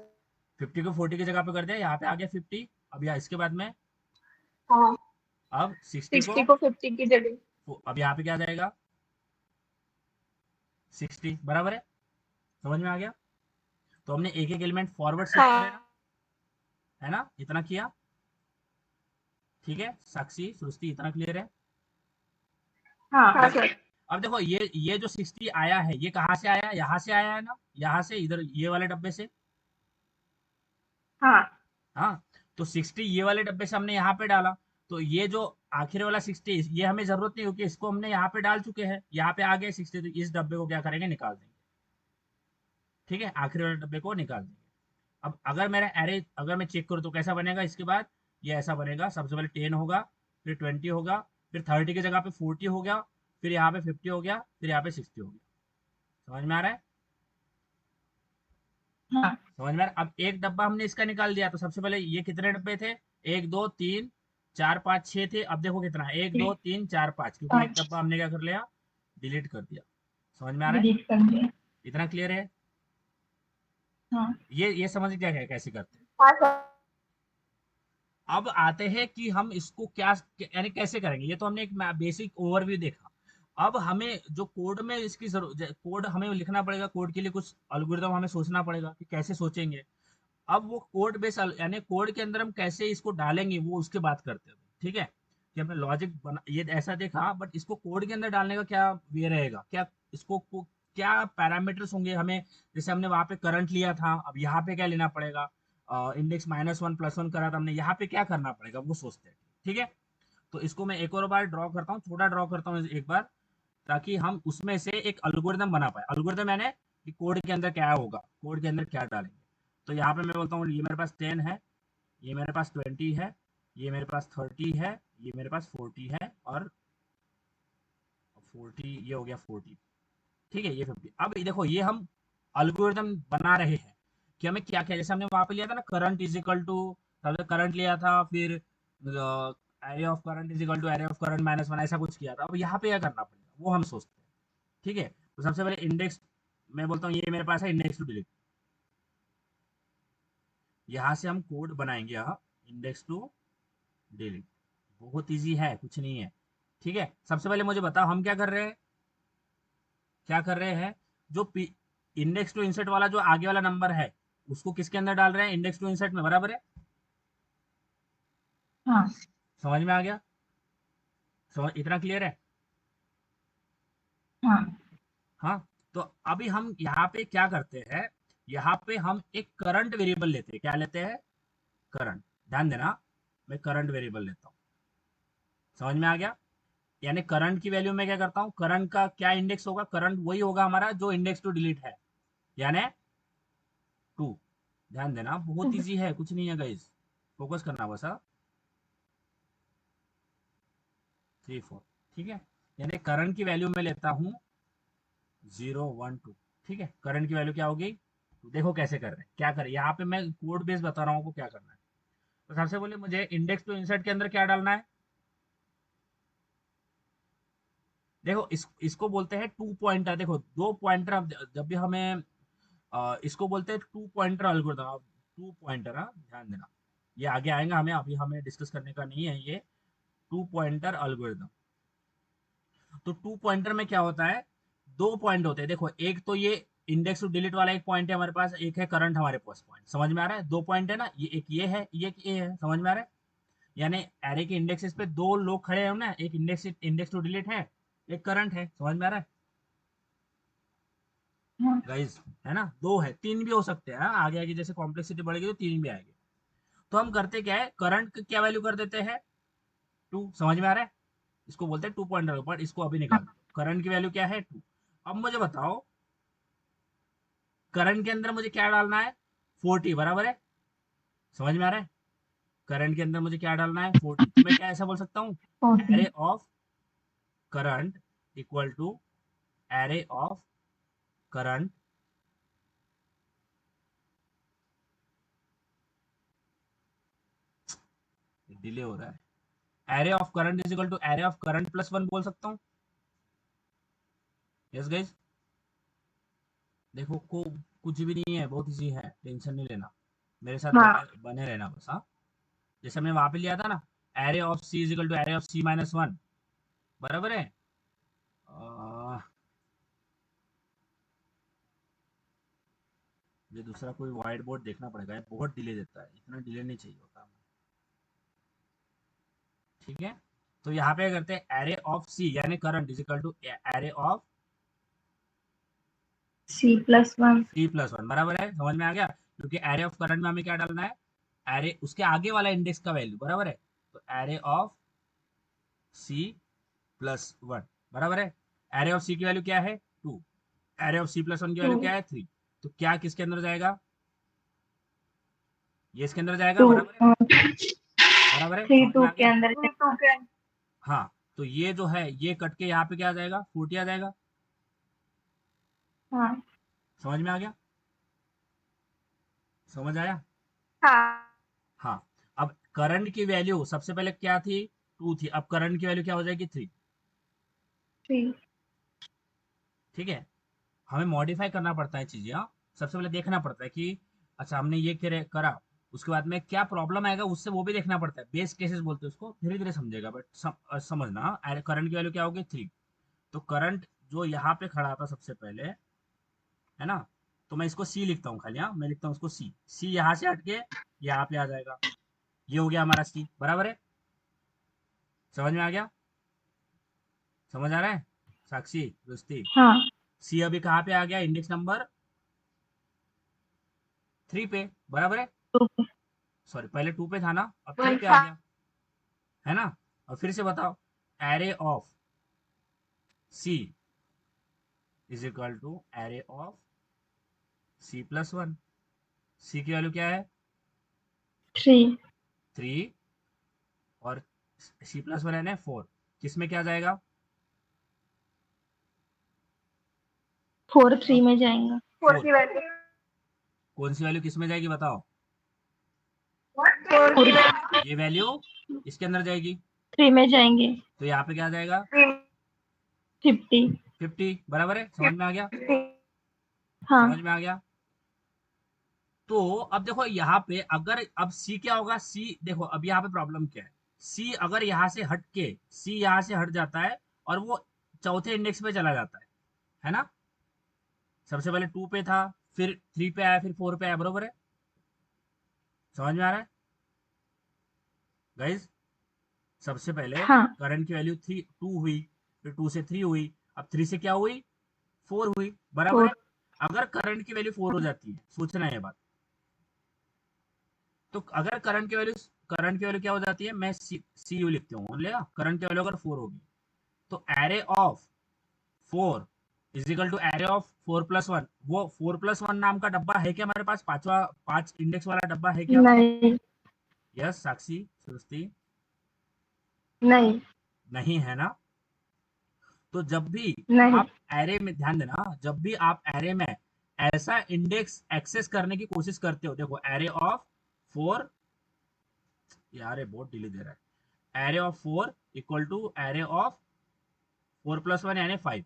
50 को 40 की जगह पे कर दिया, यहाँ पे आ गया 50। अब यहाँ इसके बाद में, हाँ। अब 60 को, 60 को 50 की जगह। अब यहाँ पे क्या आ जाएगा 60, बराबर है। समझ में आ गया? तो हमने एक एक एलिमेंट फॉरवर्ड शिफ्ट करे ना, हाँ। है ना, इतना किया। ठीक है साक्षी, सृष्टि, इतना क्लियर है? हाँ। हाँ अब सर। अब देखो ये जो 60 आया है ये कहाँ से आया, यहाँ से आया है ना, यहाँ से, इधर ये वाले डब्बे से। हाँ। हाँ, तो 60 ये वाले डब्बे से हमने यहाँ पे डाला, तो ये जो आखिर वाला 60 ये हमें जरूरत नहीं होगी, इसको हमने यहाँ पे डाल चुके हैं, यहाँ पे आ गए 60, तो इस डब्बे को क्या करेंगे, निकाल देंगे। ठीक है, आखिर वाले डब्बे को निकाल देंगे। अब अगर मेरा एरे, अगर मैं चेक करूँ तो कैसा बनेगा इसके बाद, ये ऐसा बनेगा, सबसे पहले 10 होगा, फिर 20 होगा, फिर 30 की जगह पे 40 हो गया, फिर यहाँ पे 50 हो गया, फिर यहाँ पे 60 हो गया। समझ में आ रहा है? हाँ। समझ में आ रहा है? अब एक डब्बा हमने इसका निकाल दिया, तो सबसे पहले ये कितने डब्बे थे, एक दो तीन चार पाँच छः थे, अब देखो कितना है, एक दो तीन चार पाँच, क्योंकि एक 5 डब्बा हमने क्या कर लिया, डिलीट कर दिया। समझ में आ रहा है? डिलीट कर दिया। इतना क्लियर है? हाँ। ये समझ क्या है कैसे करते हैं। हाँ सर। अब आते हैं कि हम इसको क्या, यानी कैसे करेंगे, ये तो हमने एक बेसिक ओवरव्यू देखा। अब हमें जो कोड में इसकी जरूरत, कोड हमें लिखना पड़ेगा, कोड के लिए कुछ एल्गोरिथम हमें सोचना पड़ेगा कि कैसे सोचेंगे। अब वो कोड बेस, यानी कोड के अंदर हम कैसे इसको डालेंगे वो उसके बात करते हैं। ठीक है, कि हमने लॉजिक बना ये ऐसा देखा, बट इसको कोड के अंदर डालने का क्या वे रहेगा, क्या इसको क्या पैरामीटर्स होंगे हमें, जैसे हमने वहां पे करंट लिया था, अब यहाँ पे क्या लेना पड़ेगा, इंडेक्स -1 +1 करा था हमने, यहाँ पे क्या करना पड़ेगा वो सोचते हैं। ठीक है, तो इसको मैं एक और बार ड्रॉ करता हूँ, थोड़ा ड्रॉ करता हूँ एक बार, ताकि हम उसमें से एक अल्गोरिदम बना पाए। अल्गोरिदम यानी कि कोड के अंदर क्या होगा, कोड के अंदर क्या डालेंगे। तो यहाँ पे मैं बोलता हूँ ये मेरे पास 10 है, ये मेरे पास 20 है, ये मेरे पास 30 है, ये मेरे पास 40 है, और 40 ये हो गया 40। ठीक है, ये 50। अब ये देखो ये हम अल्गोरिदम बना रहे हैं कि हमें क्या क्या, जैसे हमने वहां पे लिया था ना करंट इज इक्वल टू, सबसे करंट लिया था, फिर array of current is equal to array of current -1, ऐसा कुछ किया था। अब यहाँ पे क्या करना पड़ेगा वो हम सोचते हैं। ठीक है, तो सबसे पहले इंडेक्स, मैं बोलता हूँ ये मेरे पास है इंडेक्स टू डिलीट, यहाँ से हम कोड बनाएंगे, यहाँ इंडेक्स टू डिलीट, बहुत इजी है, कुछ नहीं है। ठीक है, सबसे पहले मुझे बताओ हम क्या कर रहे हैं, क्या कर रहे हैं, जो इंडेक्स टू इंसर्ट वाला जो आगे वाला नंबर है उसको किसके अंदर डाल रहे हैं, इंडेक्स टू इंसर्ट में, बराबर है। हाँ। समझ में आ गया? समझ, इतना क्लियर है? हाँ। हाँ, तो अभी हम यहाँ पे क्या करते हैं, यहाँ पे हम एक करंट वेरिएबल लेते हैं, क्या लेते हैं, करंट। ध्यान देना, मैं करंट वेरिएबल लेता हूँ। समझ में आ गया? यानी करंट की वैल्यू में क्या करता हूँ, करंट का क्या इंडेक्स होगा, करंट वही होगा हमारा जो इंडेक्स टू डिलीट है, यानी 2। ध्यान देना, बहुत इजी है, कुछ नहीं है गाइस, फोकस करना बस। हाँ, 3 4, ठीक है। यानी करंट की वैल्यू में लेता हूँ 0 1 2, ठीक है। करंट की वैल्यू क्या होगी, तो देखो कैसे कर रहे हैं, क्या करें, यहाँ पे मैं कोड बेस बता रहा हूँ आपको क्या करना है। तो सबसे पहले मुझे इंडेक्स टू इंसर्ट के अंदर क्या डालना है, देखो इसको बोलते हैं टू पॉइंटर। देखो दो पॉइंटर, अब जब भी हमें इसको बोलते हैं two pointer algorithm. Two pointer, हाँ ध्यान देना, ये आगे आएगा, हमें अभी हमें डिस्कस करने का नहीं है ये टू पॉइंटर एल्गोरिथम। तो टू पॉइंटर में क्या होता है, दो पॉइंट होते हैं। देखो एक तो ये इंडेक्स टू डिलीट वाला एक पॉइंट है हमारे पास, एक है करंट हमारे पास पॉइंट, समझ में आ रहा है, दो पॉइंट है ना, ये एक ये है, ये एक ये है, समझ में आ रहा है। यानी एरे के इंडेक्सेस पे दो लोग खड़े हैं ना, एक इंडेक्स टू डिलीट है, एक करंट है, समझ में आ रहा है हाँ, गाइस, है ना, दो है, तीन भी हो सकते हैं, हाँ? आगे आगे जैसे कॉम्प्लेक्सिटी बढ़ेगी तो तीन भी आएंगे। तो हम करते क्या है, करंट की क्या वैल्यू कर देते हैं, 2, समझ में आ रहा है, इसको बोलते हैं टू पॉइंटर, बट इसको अभी निकाल दो, करंट की वैल्यू क्या है 2। अब मुझे बताओ करंट के अंदर मुझे क्या डालना है, 40, बराबर है, समझ में आ रहा है। करंट के अंदर मुझे क्या डालना है, 40। तो मैं क्या ऐसा बोल सकता हूँ, 40। Array of current equal to array of current delete हो रहा है, array of current is equal to array of current plus 1 बोल सकता हूँ। यस गाइस, देखो को कुछ भी नहीं है, बहुत इजी है, टेंशन नहीं लेना, मेरे साथ हाँ, बने बने रहना बस। हाँ, जैसे हमने वहां पे लिया था ना, array of C is equal to array of C minus 1, बराबर है। अह, मुझे दूसरा कोई वाइट बोर्ड देखना पड़ेगा, ये बहुत डिले देता है, इतना डिले नहीं चाहिए होता हमें, ठीक है। तो यहाँ पे करते हैं एरे ऑफ सी यानी current is equal to array of C+1। C plus 1, बराबर है, समझ में आ गया। क्योंकि एरे ऑफ करंट में हमें क्या डालना है, एरे उसके आगे वाला इंडेक्स का वैल्यू, बराबर है। तो एरे ऑफ सी प्लस 1, बराबर है। एरे ऑफ सी की वैल्यू क्या है 2, एरे ऑफ सी प्लस 1 की 2। वैल्यू क्या है 3। तो क्या किसके अंदर जाएगा, ये इसके अंदर जाएगा, 2। बराबर है, बराबर है, 3 समझ में 2 आ के गया। अंदर। हाँ, तो ये जो है ये कट के यहाँ पे क्या आ जाएगा, 40 आ जाएगा, हाँ। समझ में आ गया, समझ आया। हाँ। हाँ, अब करंट की वैल्यू सबसे पहले क्या थी, 2 थी, अब करंट की वैल्यू क्या हो जाएगी 3, 3। ठीक है। हमें मॉडिफाई करना पड़ता है चीजें, हाँ। सबसे पहले देखना पड़ता है कि अच्छा हमने ये करा, उसके बाद में क्या प्रॉब्लम आएगा उससे वो भी देखना पड़ता है, बेस केसेस बोलते हैं उसको, धीरे धीरे समझेगा, बट समझना करंट की वैल्यू क्या होगी 3। तो करंट जो यहाँ पे खड़ा था सबसे पहले, है ना, तो मैं इसको सी लिखता हूँ खाली, हाँ मैं लिखता हूँ इसको सी, सी यहाँ से हट के यहाँ पे आ जाएगा, ये हो गया हमारा सी, बराबर है, समझ में आ गया, समझ आ रहा है साक्षी दोस्ती। हाँ। सी अभी कहाँ पे आ गया, इंडेक्स नंबर 3 पे, बराबर है, 2 पे। सॉरी पहले 2 पे था ना, अब 3 पे आ 1 गया, है ना। और फिर से बताओ, array of C is equal to array of C plus 1, C की वैल्यू क्या है 3। 3, और सी प्लस 1 है 4, किस में क्या जाएगा, 4 3 अब में जाएगा। 4 4, की वैल्यू। कौन सी वैल्यू किस में जाएगी बताओ, 4 ये वैल्यू इसके अंदर जाएगी, 3 में जाएंगे। तो यहाँ पे क्या जाएगा 50। 50, बराबर है, समझ में आ गया, हाँ। समझ में आ गया। तो अब देखो यहाँ पे अगर अब सी क्या होगा, सी देखो अब यहाँ पे प्रॉब्लम क्या है, सी अगर यहाँ से हट के, सी यहाँ से हट जाता है और वो चौथे इंडेक्स पे चला जाता है ना। सबसे पहले 2 पे था, फिर 3 पे आया, फिर 4 पे आया, बरोबर है, समझ में आ रहा है गाइज। सबसे पहले हाँ। करंट की वैल्यू 2 हुई, फिर 2 से 3 हुई, अब 3 से क्या हुई 4 हुई, बराबर 4। है। अगर करंट की वैल्यू 4 हो जाती है, सोचना ये बात, तो अगर करंट की वैल्यू करंट की वैल्यू क्या हो जाती है, मैं सी यू लिखती हूँ, लेगा करंट की वैल्यू अगर 4 होगी तो array of 4 is equal to array of 4+1। वो 4+1 नाम का डब्बा है क्या हमारे पास, पांचवा 5 इंडेक्स वाला डब्बा है क्या? नहीं। यस साक्षी सृष्टि, नहीं। नहीं है ना? तो जब भी नहीं। आप एरे में, ध्यान देना, जब भी आप एरे में ऐसा इंडेक्स एक्सेस करने की कोशिश करते हो, देखो एरे ऑफ 4, यार ये बहुत डिले दे रहा है, array of 4 equal to array of 4+1 यानी 5।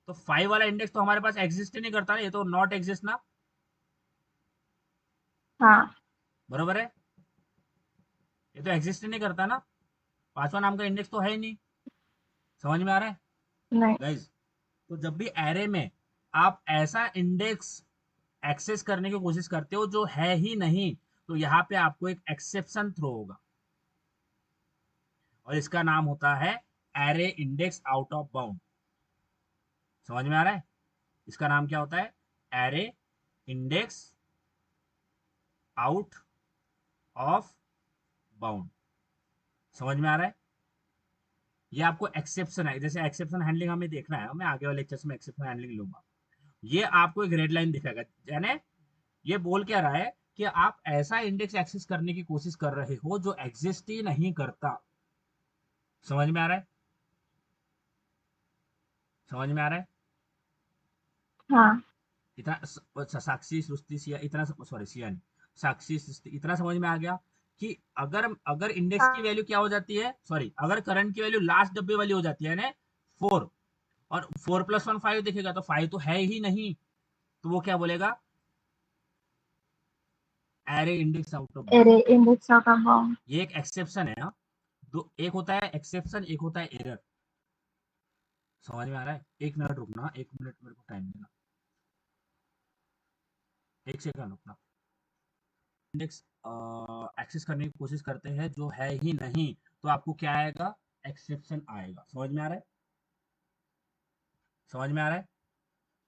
तो 5 वाला इंडेक्स तो हमारे पास एग्जिस्ट ही नहीं करता ना, ये तो नॉट एग्जिस्ट ना, हाँ। बरोबर है? ये तो एग्जिस्ट ही नहीं करता ना, पांचवा नाम का इंडेक्स तो है ही नहीं। समझ में आ रहा है नहीं। गाइज? तो जब भी एरे में आप ऐसा इंडेक्स एक्सेस करने की कोशिश करते हो जो है ही नहीं, तो यहाँ पे आपको एक एक्सेप्शन थ्रो होगा, और इसका नाम होता है array index out of bound. समझ में आ रहा है? इसका नाम क्या होता है? Array index out of bound. समझ में आ रहा है? ये आपको एक्सेप्शन है, जैसे एक्सेप्शन हैंडलिंग हमें देखना है, मैं आगे वाले लेक्चर्स में एक्सेप्शन हैंडलिंग लूंगा। ये आपको एक रेड लाइन दिखाएगा, यानी ये बोल क्या रहा है कि आप ऐसा इंडेक्स एक्सेस करने की कोशिश कर रहे हो जो एग्जिस्ट ही नहीं करता। समझ में आ रहा है? समझ में आ रहा है? हाँ। इतना साक्षी सृष्टि सिया, इतना सॉरी सिया नहीं, साक्षी सृष्टि, इतना समझ में आ गया कि अगर अगर इंडेक्स की हाँ। वैल्यू क्या हो जाती है, सॉरी अगर करंट की वैल्यू लास्ट डब्बे वाली हो जाती है ना 4, और 4+1 5 दिखेगा, तो 5 तो है ही नहीं, तो वो क्या बोलेगा? Array index out of bound. Array index of abound. ये एक एक्सेप्शन है, हाँ। दो, एक होता है एक्सेप्शन, एक होता है एरर। समझ में आ रहा है? 1 मिनट रुकना, 1 मिनट मेरे को टाइम देना, 1 सेकंड रुकना। इंडेक्स एक्सेस करने की कोशिश करते हैं जो है ही नहीं, तो आपको क्या आएगा? एक्सेप्शन आएगा। समझ में आ रहा है? समझ में आ रहा है?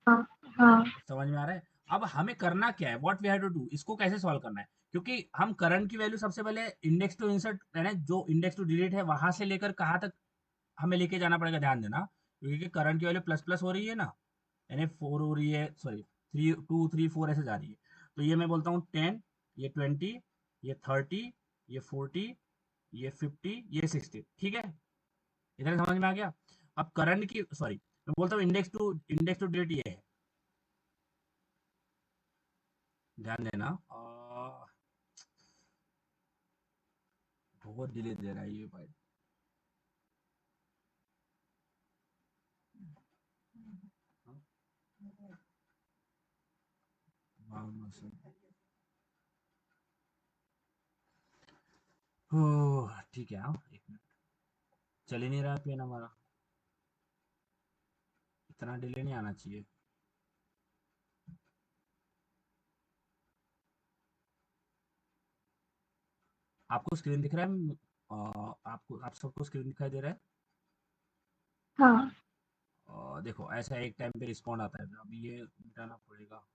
हाँ। हाँ। समझ में आ रहा है? अब हमें करना क्या है, what we have to do, इसको कैसे सॉल्व करना है? क्योंकि हम करंट की वैल्यू सबसे पहले इंडेक्स टू इंसर्ट, यानी जो इंडेक्स टू डिलीट है वहां से लेकर कहाँ तक हमें लेके जाना पड़ेगा, ध्यान देना, क्योंकि करंट की वैल्यू प्लस प्लस हो रही है ना, यानी 4 हो रही है, सॉरी 3 2 3 4 ऐसे जा रही है। तो ये मैं बोलता हूँ 10, ये 20, ये 30, ये 40, ये 50, ये 60, ठीक है? इधर समझ में आ गया? अब करंट की, सॉरी मैं बोलता हूँ इंडेक्स टू डेट ये है, ध्यान देना। बहुत डिले दे रहा है ये भाई। ठीक है, हाँ 1 मिनट, चल ही नहीं रहा पेन हमारा, इतना डिले नहीं आना चाहिए। आपको स्क्रीन दिख रहा है? आपको, आप सबको स्क्रीन दिखाई दे रहा है? हाँ। देखो ऐसा एक टाइम पे रिस्पॉन्ड आता है, तो अभी ये मिटाना पड़ेगा।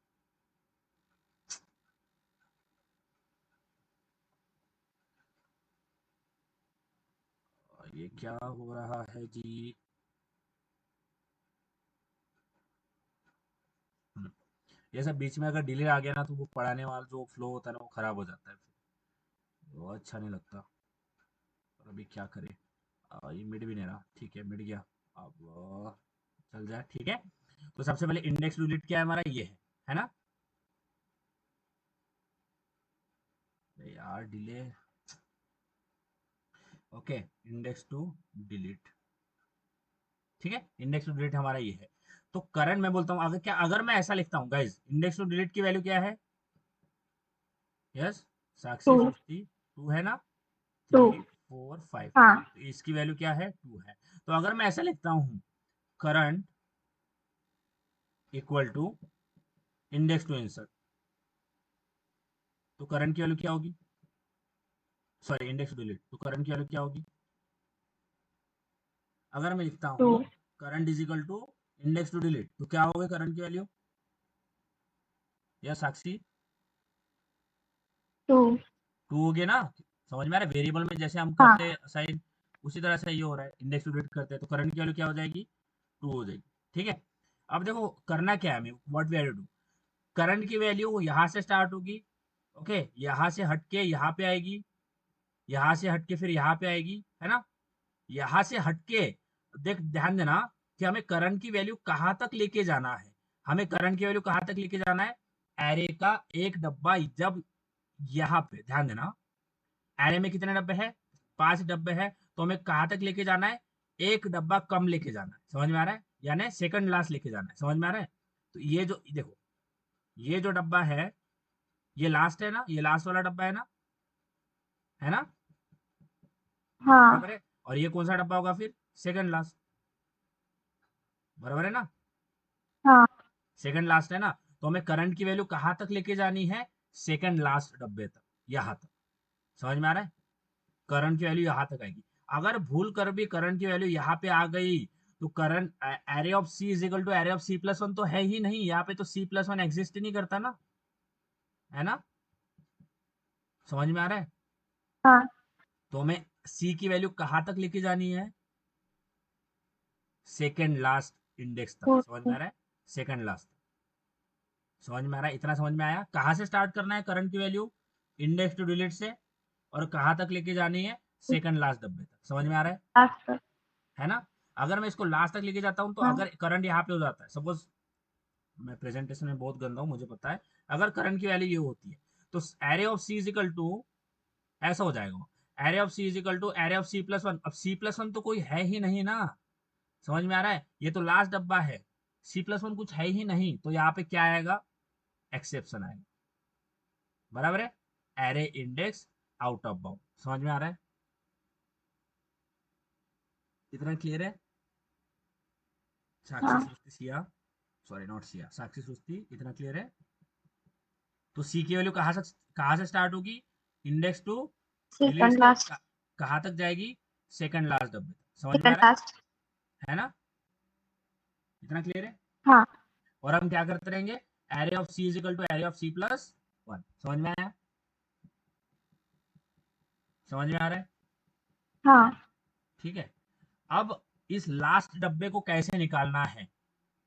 ये क्या हो रहा है जी? हम्म, ये सब बीच में अगर डिले आ गया ना, तो वो पढ़ाने वाला जो फ्लो होता है ना, वो खराब हो जाता है फिर, वो अच्छा नहीं लगता। और अभी क्या करें? ये मिट भी नहीं रहा, ठीक है मिट गया। अब चल जाए, ठीक है। तो सबसे पहले इंडेक्स टू डिलीट क्या है हमारा, ये है ना? अरे यार delete, okay, index to delete, ठीक है, इंडेक्स टू डिलीट हमारा ये है। तो करंट मैं बोलता हूँ, अगर क्या, अगर मैं ऐसा लिखता हूँ गाइज, इंडेक्स टू डिलीट की वैल्यू क्या है? Yes to. साक्षी सृष्टि, 2 है ना? टू। 3 4 5, हाँ। तो इसकी वैल्यू क्या है? 2 है। तो अगर मैं ऐसा लिखता हूँ, current equal to index to insert, तो करंट की वैल्यू क्या होगी? सॉरी इंडेक्स टू डिलीट, तो करंट की वैल्यू क्या होगी? अगर मैं लिखता टू। हूँ current is equal to index to delete, तो क्या होगी करंट की वैल्यू? या साक्षी टू। 2 हो गया ना? समझ में आ रहा है? वेरिएबल में जैसे हम हाँ करते हैं असाइन, उसी तरह से ये हो रहा है, इंडेक्स टू डिलीट करते हैं तो करंट की वैल्यू क्या हो जाएगी, 2 हो जाएगी। ठीक है, अब देखो करना क्या है हमें, what we have to do, current की वैल्यू यहाँ से स्टार्ट होगी, ओके, यहाँ से हट के यहाँ पे आएगी, यहाँ से हट के फिर यहाँ पे आएगी, है ना, यहाँ से हट के, देख ध्यान देना कि हमें करंट की वैल्यू कहाँ तक लेके जाना है, हमें करंट की वैल्यू कहाँ तक लेके जाना है, एरे का एक डब्बा, जब यहाँ पे ध्यान देना, एरे में कितने डब्बे हैं, 5 डब्बे हैं, तो हमें कहाँ तक लेके जाना है, एक डब्बा कम लेके जाना है, समझ में आ रहा है, यानी सेकंड लास्ट लेके जाना है, समझ में आ रहा है। तो ये जो देखो, ये जो डब्बा है ये लास्ट है ना, ये लास्ट वाला डब्बा है ना, हाँ बराबर है, और ये कौन सा डब्बा होगा फिर, सेकंड लास्ट, बराबर है ना, हाँ सेकंड लास्ट है ना, तो हमें करंट की वैल्यू कहाँ तक लेके जानी है, सेकंड लास्ट डब्बे तक, यहाँ तक, समझ में आ रहा है, करंट की वैल्यू यहाँ तक आएगी। अगर भूल कर भी करंट की वैल्यू यहाँ पे आ गई तो current array of C is equal to array of C plus one तो है ही नहीं, यहाँ पे तो सी प्लस वन एग्जिस्ट ही नहीं करता ना, है ना, समझ में आ रहा है। हाँ तो हमें सी की वैल्यू कहाँ तक लेके जानी है, सेकेंड लास्ट इंडेक्स तक, समझ में ओके। आ रहा है, सेकेंड लास्ट, समझ में आ रहा है, इतना समझ में आया, कहाँ से स्टार्ट करना है करंट की वैल्यू, इंडेक्स टू डिलीट से, और कहाँ तक लेके जानी है, सेकंड लास्ट डब्बे तक, समझ में आ रहा लास्ट तक। है ना। अगर मैं इसको लास्ट तक लेके जाता हूँ तो हाँ अगर करंट यहाँ पे हो जाता है, सपोज मैं प्रेजेंटेशन में बहुत गंदा हूँ मुझे पता है, अगर करंट की वैल्यू ये होती है तो array of C is equal to, ऐसा हो जाएगा, array of C is equal to array of C plus one, अब सी प्लस वन तो कोई है ही नहीं ना, समझ में आ रहा है, ये तो लास्ट डब्बा है, सी प्लस वन कुछ है ही नहीं, तो यहाँ पे क्या आएगा, एक्सेप्शन आएगा, बराबर है, array index out of bound, समझ में आ रहा है, इतना क्लियर है, साक्षी हाँ सृष्टि सिया, सॉरी नॉट सिया, साक्षी सृष्टि, इतना क्लियर है। तो सी की वैल्यू कहाँ से स्टार्ट होगी, इंडेक्स टू डिलीट सेकंड से लास्ट। कहाँ तक जाएगी, सेकंड लास्ट डब्बे तक, समझ में आ सेकंड रहा लास्ट। है ना, इतना क्लियर है। हाँ और हम क्या करते रहेंगे, array of C is equal to array of C plus one, समझ में आया, समझ में आ रहा है, हाँ ठीक है। अब इस लास्ट डब्बे को कैसे निकालना है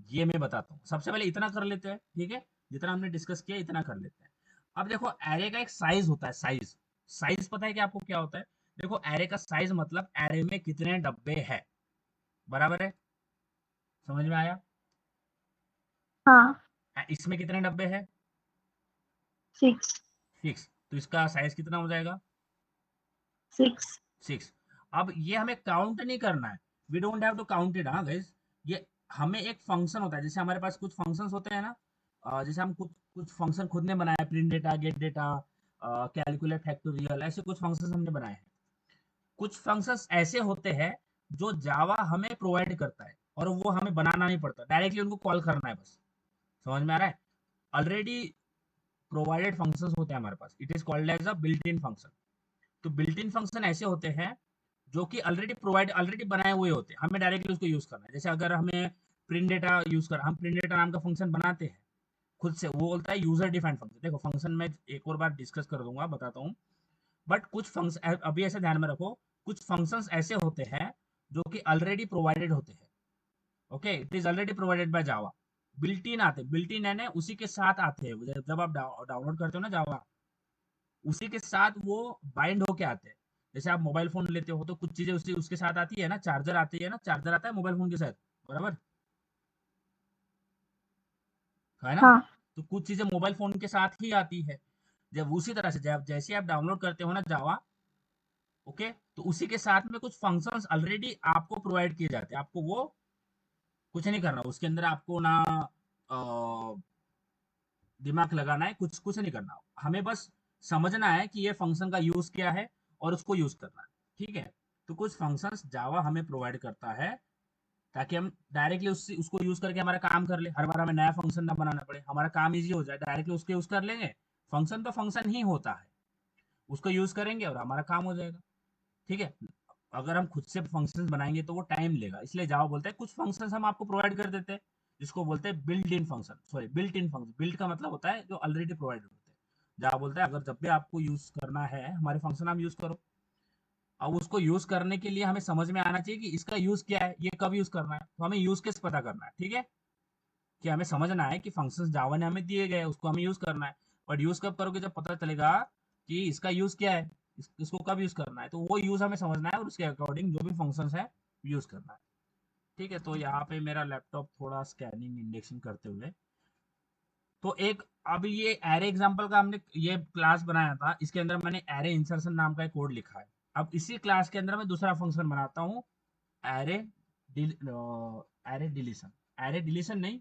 ये मैं बताता हूँ, सबसे पहले इतना कर लेते हैं, ठीक है, जितना हमने डिस्कस किया इतना कर लेते हैं। अब देखो एरे का एक साइज होता है, साइज, साइज पता है कि आपको क्या होता है, देखो एरे का साइज मतलब एरे में कितने डब्बे हैं, बराबर है, समझ में आया, हाँ। इसमें कितने डब्बे हैं, 6। फिक्स, तो इसका साइज कितना हो जाएगा, 6। 6। अब ये हमें काउंट नहीं करना है, we don't have to count it, हाँ गाइस, ये हमें एक फंक्शन होता है, जैसे हमारे पास कुछ फंक्शंस होते हैं ना, जैसे हम कुछ कुछ फंक्शन खुद ने बनाया, print data, gate data, calculate factorial, ऐसे कुछ फंक्शंस हमने बनाए हैं। कुछ फंक्शंस ऐसे होते हैं जो जावा हमें प्रोवाइड करता है और वो हमें बनाना नहीं पड़ता, डायरेक्टली उनको कॉल करना है बस, समझ में आ रहा है, ऑलरेडी प्रोवाइडेड फंक्शंस होते हैं हमारे पास, it is called as a built in function. तो बिल्ट इन फंक्शन ऐसे होते हैं जो कि ऑलरेडी बनाए हुए होते हैं, हमें डायरेक्टली उसको यूज करना है, जैसे अगर हमें प्रिंट डेटा यूज कर, हम प्रिंट डेटा नाम का फंक्शन बनाते हैं खुद से, वो बोलता है यूजर डिफाइंड फंक्शन, देखो फंक्शन में एक और बार डिस्कस कर दूंगा, बताता हूँ, बट कुछ फंक्शन अभी ऐसे ध्यान में रखो, कुछ फंक्शंस ऐसे होते हैं जो कि ऑलरेडी प्रोवाइडेड होते हैं, okay, it is already provided by Java, built in आते, बिल्ट इन यानी उसी के साथ आते हैं, जब आप डाउनलोड करते हो ना जावा, उसी के साथ वो बाइंड होके आते हैं, जैसे आप मोबाइल फोन लेते हो तो कुछ चीजें उसी उसके साथ आती है ना, चार्जर आती है ना, चार्जर आता है मोबाइल फोन के साथ, बराबर है ना, हाँ तो कुछ चीजें मोबाइल फोन के साथ ही आती है, जब उसी तरह से जब जैसे आप डाउनलोड करते हो ना जावा, ओके, तो उसी के साथ में कुछ फंक्शंस ऑलरेडी आपको प्रोवाइड किए जाते हैं, आपको वो कुछ नहीं करना उसके अंदर, आपको ना दिमाग लगाना है, कुछ कुछ नहीं करना, हमें बस समझना है कि ये फंक्शन का यूज क्या है और उसको यूज करना है, ठीक है। तो कुछ फंक्शंस जावा हमें प्रोवाइड करता है ताकि हम डायरेक्टली उसको यूज करके हमारा काम कर ले, हर बार हमें नया फंक्शन ना बनाना पड़े, हमारा काम इजी हो जाए, डायरेक्टली उसके यूज कर लेंगे, फंक्शन तो फंक्शन ही होता है, उसको यूज करेंगे और हमारा काम हो जाएगा, ठीक है। अगर हम खुद से फंक्शंस बनाएंगे तो वो टाइम लेगा, इसलिए जावा बोलता है कुछ फंक्शंस हम आपको प्रोवाइड कर देते हैं, जिसको बोलते हैं built in function, sorry built in function, built का मतलब होता है जो ऑलरेडी प्रोवाइडेड होते हैं, जहाँ बोलता है अगर जब भी आपको यूज करना है हमारे फंक्शन आप यूज करो। अब उसको यूज करने के लिए हमें समझ में आना चाहिए कि इसका यूज क्या है, ये कब यूज करना है, तो हमें यूज केस पता करना है। ठीक है, कि हमें समझना है कि फंक्शंस जावा ने हमें दिए गए हैं, उसको हमें यूज करना है। बट यूज कब करोगे, जब पता चलेगा कि इसका यूज क्या है, इसको कब यूज करना है, तो वो यूज हमें समझना है और उसके अकॉर्डिंग जो भी फंक्शंस है यूज करना है। ठीक है, तो यहाँ पे मेरा लैपटॉप थोड़ा स्कैनिंग इंडेक्सिंग करते हुए, तो एक, अब ये एरे एग्जांपल का हमने ये क्लास बनाया था, इसके अंदर मैंने एरे इंसर्शन नाम का एक कोड लिखा है। अब इसी क्लास के अंदर मैं दूसरा फंक्शन बनाता हूँ, array array deletion, array deletion नहीं,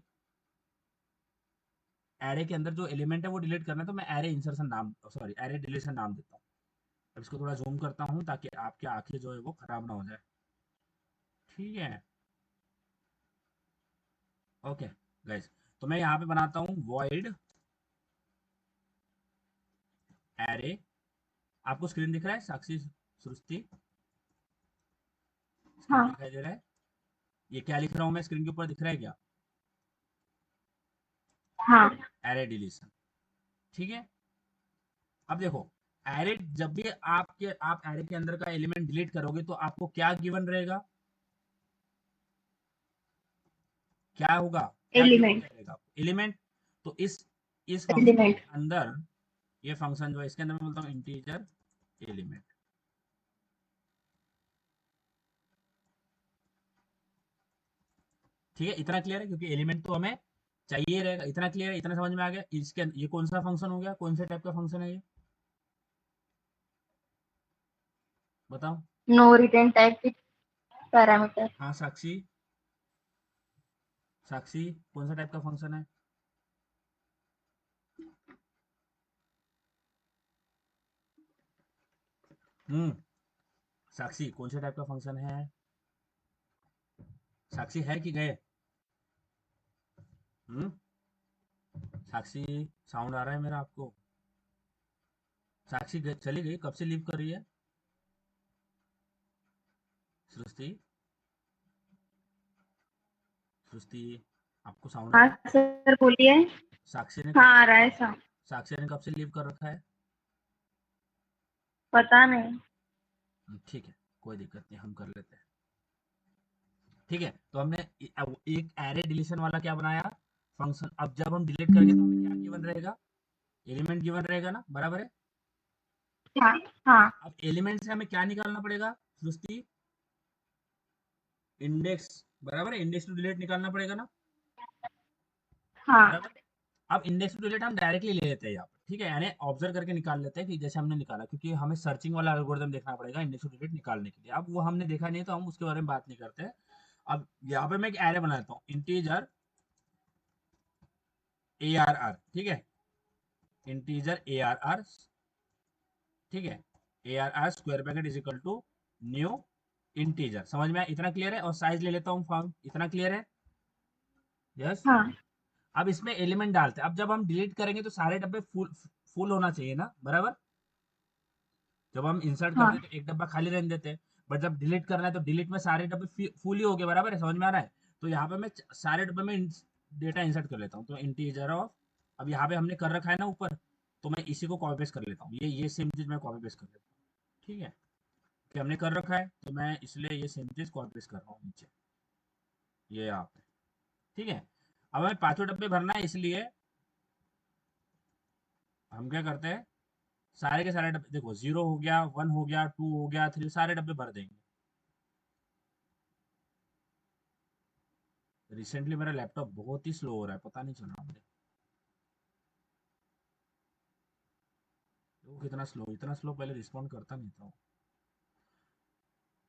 एरे के अंदर जो एलिमेंट है वो डिलीट करना है, तो मैं एरे इंसर्शन नाम, सॉरी एरे डिलीशन नाम देता हूँ। अब इसको थोड़ा जूम करता हूँ ताकि आपकी आंखें जो है वो खराब ना हो जाए। ठीक है, ओके गाइस, तो मैं यहाँ पे बनाता हूँ वॉइड एरे। आपको स्क्रीन दिख रहा है साक्षी, सृष्टि, स्क्रीन हाँ दिखाई दे रहा है? ये क्या लिख रहा हूँ मैं, स्क्रीन के ऊपर दिख रहा है क्या? हाँ। Array deletion. ठीक है, अब देखो, एरे जब भी आप एरे के अंदर का एलिमेंट डिलीट करोगे तो आपको क्या गिवन रहेगा, क्या होगा, क्या गिवन एलिमेंट। रहेगा, एलिमेंट। तो इस फंक्शन एलिमेंट। के अंदर, ये फंक्शन जो है इसके अंदर मैं बोलता हूँ इंटीजर एलिमेंट। ठीक है, इतना क्लियर है, क्योंकि एलिमेंट तो हमें चाहिए रहेगा। इतना क्लियर है, इतना समझ में आ गया इसके ये कौन सा फंक्शन हो गया, कौन से टाइप का फंक्शन है ये, बताओ। No return type with parameter. हाँ साक्षी, साक्षी कौन सा टाइप का फंक्शन है? हम्म, साक्षी कौन से टाइप का फंक्शन है? साक्षी है कि गए? हम्म, साक्षी, साउंड आ रहा है मेरा आपको? साक्षी चली गई, कब से लीव कर रही है? सृष्टि, सृष्टि, आपको साउंड आ हाँ रहा है? सर बोलिए। साक्षी ने हाँ कब, आ रहा है सर। साक्षी ने कब से लीव कर रखा है? पता नहीं। ठीक है, कोई दिक्कत नहीं, हम कर लेते हैं। ठीक है, तो हमने एक एरे डिलीशन वाला क्या बनाया, फंक्शन। अब जब हम डिलीट करेंगे तो हमें क्या गिवन रहेगा, एलिमेंट गिवन रहेगा ना, बराबर है? हाँ हाँ अब एलिमेंट से हमें क्या निकालना पड़ेगा सृष्टि, इंडेक्स, बराबर है, इंडेक्स टू डिलीट निकालना पड़ेगा ना, हाँ। बराबर। अब इंडेक्स टू डिलीट हम डायरेक्टली ले लेते हैं यहाँ पर, ठीक है, यानी ऑब्जर्व करके निकाल लेते हैं कि जैसे हमने निकाला, क्योंकि हमें सर्चिंग वाला एल्गोरिथम देखना पड़ेगा इंडेक्स टू डिलीट निकालने के लिए। अब वो हमने देखा नहीं तो हम उसके बारे में बात नहीं करते। अब यहाँ पे मैं एक एरे बनाता हूँ, इंटीजर ए आर आर, ठीक है, इंटीजर ए आर आर, ठीक है, A R R square bracket is equal to new integer. समझ में आया? इतना क्लियर है, और साइज ले लेता हूँ फॉर्म, इतना क्लियर है? यस। हाँ अब इसमें एलिमेंट डालते हैं। अब जब हम डिलीट करेंगे तो सारे डब्बे फुल फुल होना चाहिए ना, बराबर। जब हम इंसर्ट करते हाँ हैं तो एक डब्बा खाली रहने देते हैं, बट जब डिलीट करना है तो डिलीट में सारे डब्बे फुल ही हो गए, बराबर है, समझ में आ रहा है? तो यहाँ पे मैं सारे डब्बे में डेटा इंसर्ट कर लेता हूँ, तो इंटीजर ऑफ, अब यहाँ पे हमने कर रखा है ना ऊपर, तो मैं इसी को कॉपी पेस्ट कर लेता हूँ, ये सेम चीज मैं कॉपी पेस्ट कर लेता हूँ। ठीक है, कि हमने कर रखा है तो मैं इसलिए ये सेम चीज कॉपी पेस्ट कर रहा हूँ नीचे, ये यहाँ पे। ठीक है, अब हमें पांचों डब्बे भरना है, इसलिए हम क्या करते हैं, सारे के सारे डब्बे, देखो 0 हो गया, 1 हो गया, 2 हो गया, 3, सारे डब्बे भर देंगे। रिसेंटली मेरा लैपटॉप बहुत ही स्लो हो रहा है, पता नहीं चल रहा मुझे वो कितना स्लो, इतना स्लो पहले रिस्पॉन्ड करता नहीं था वो।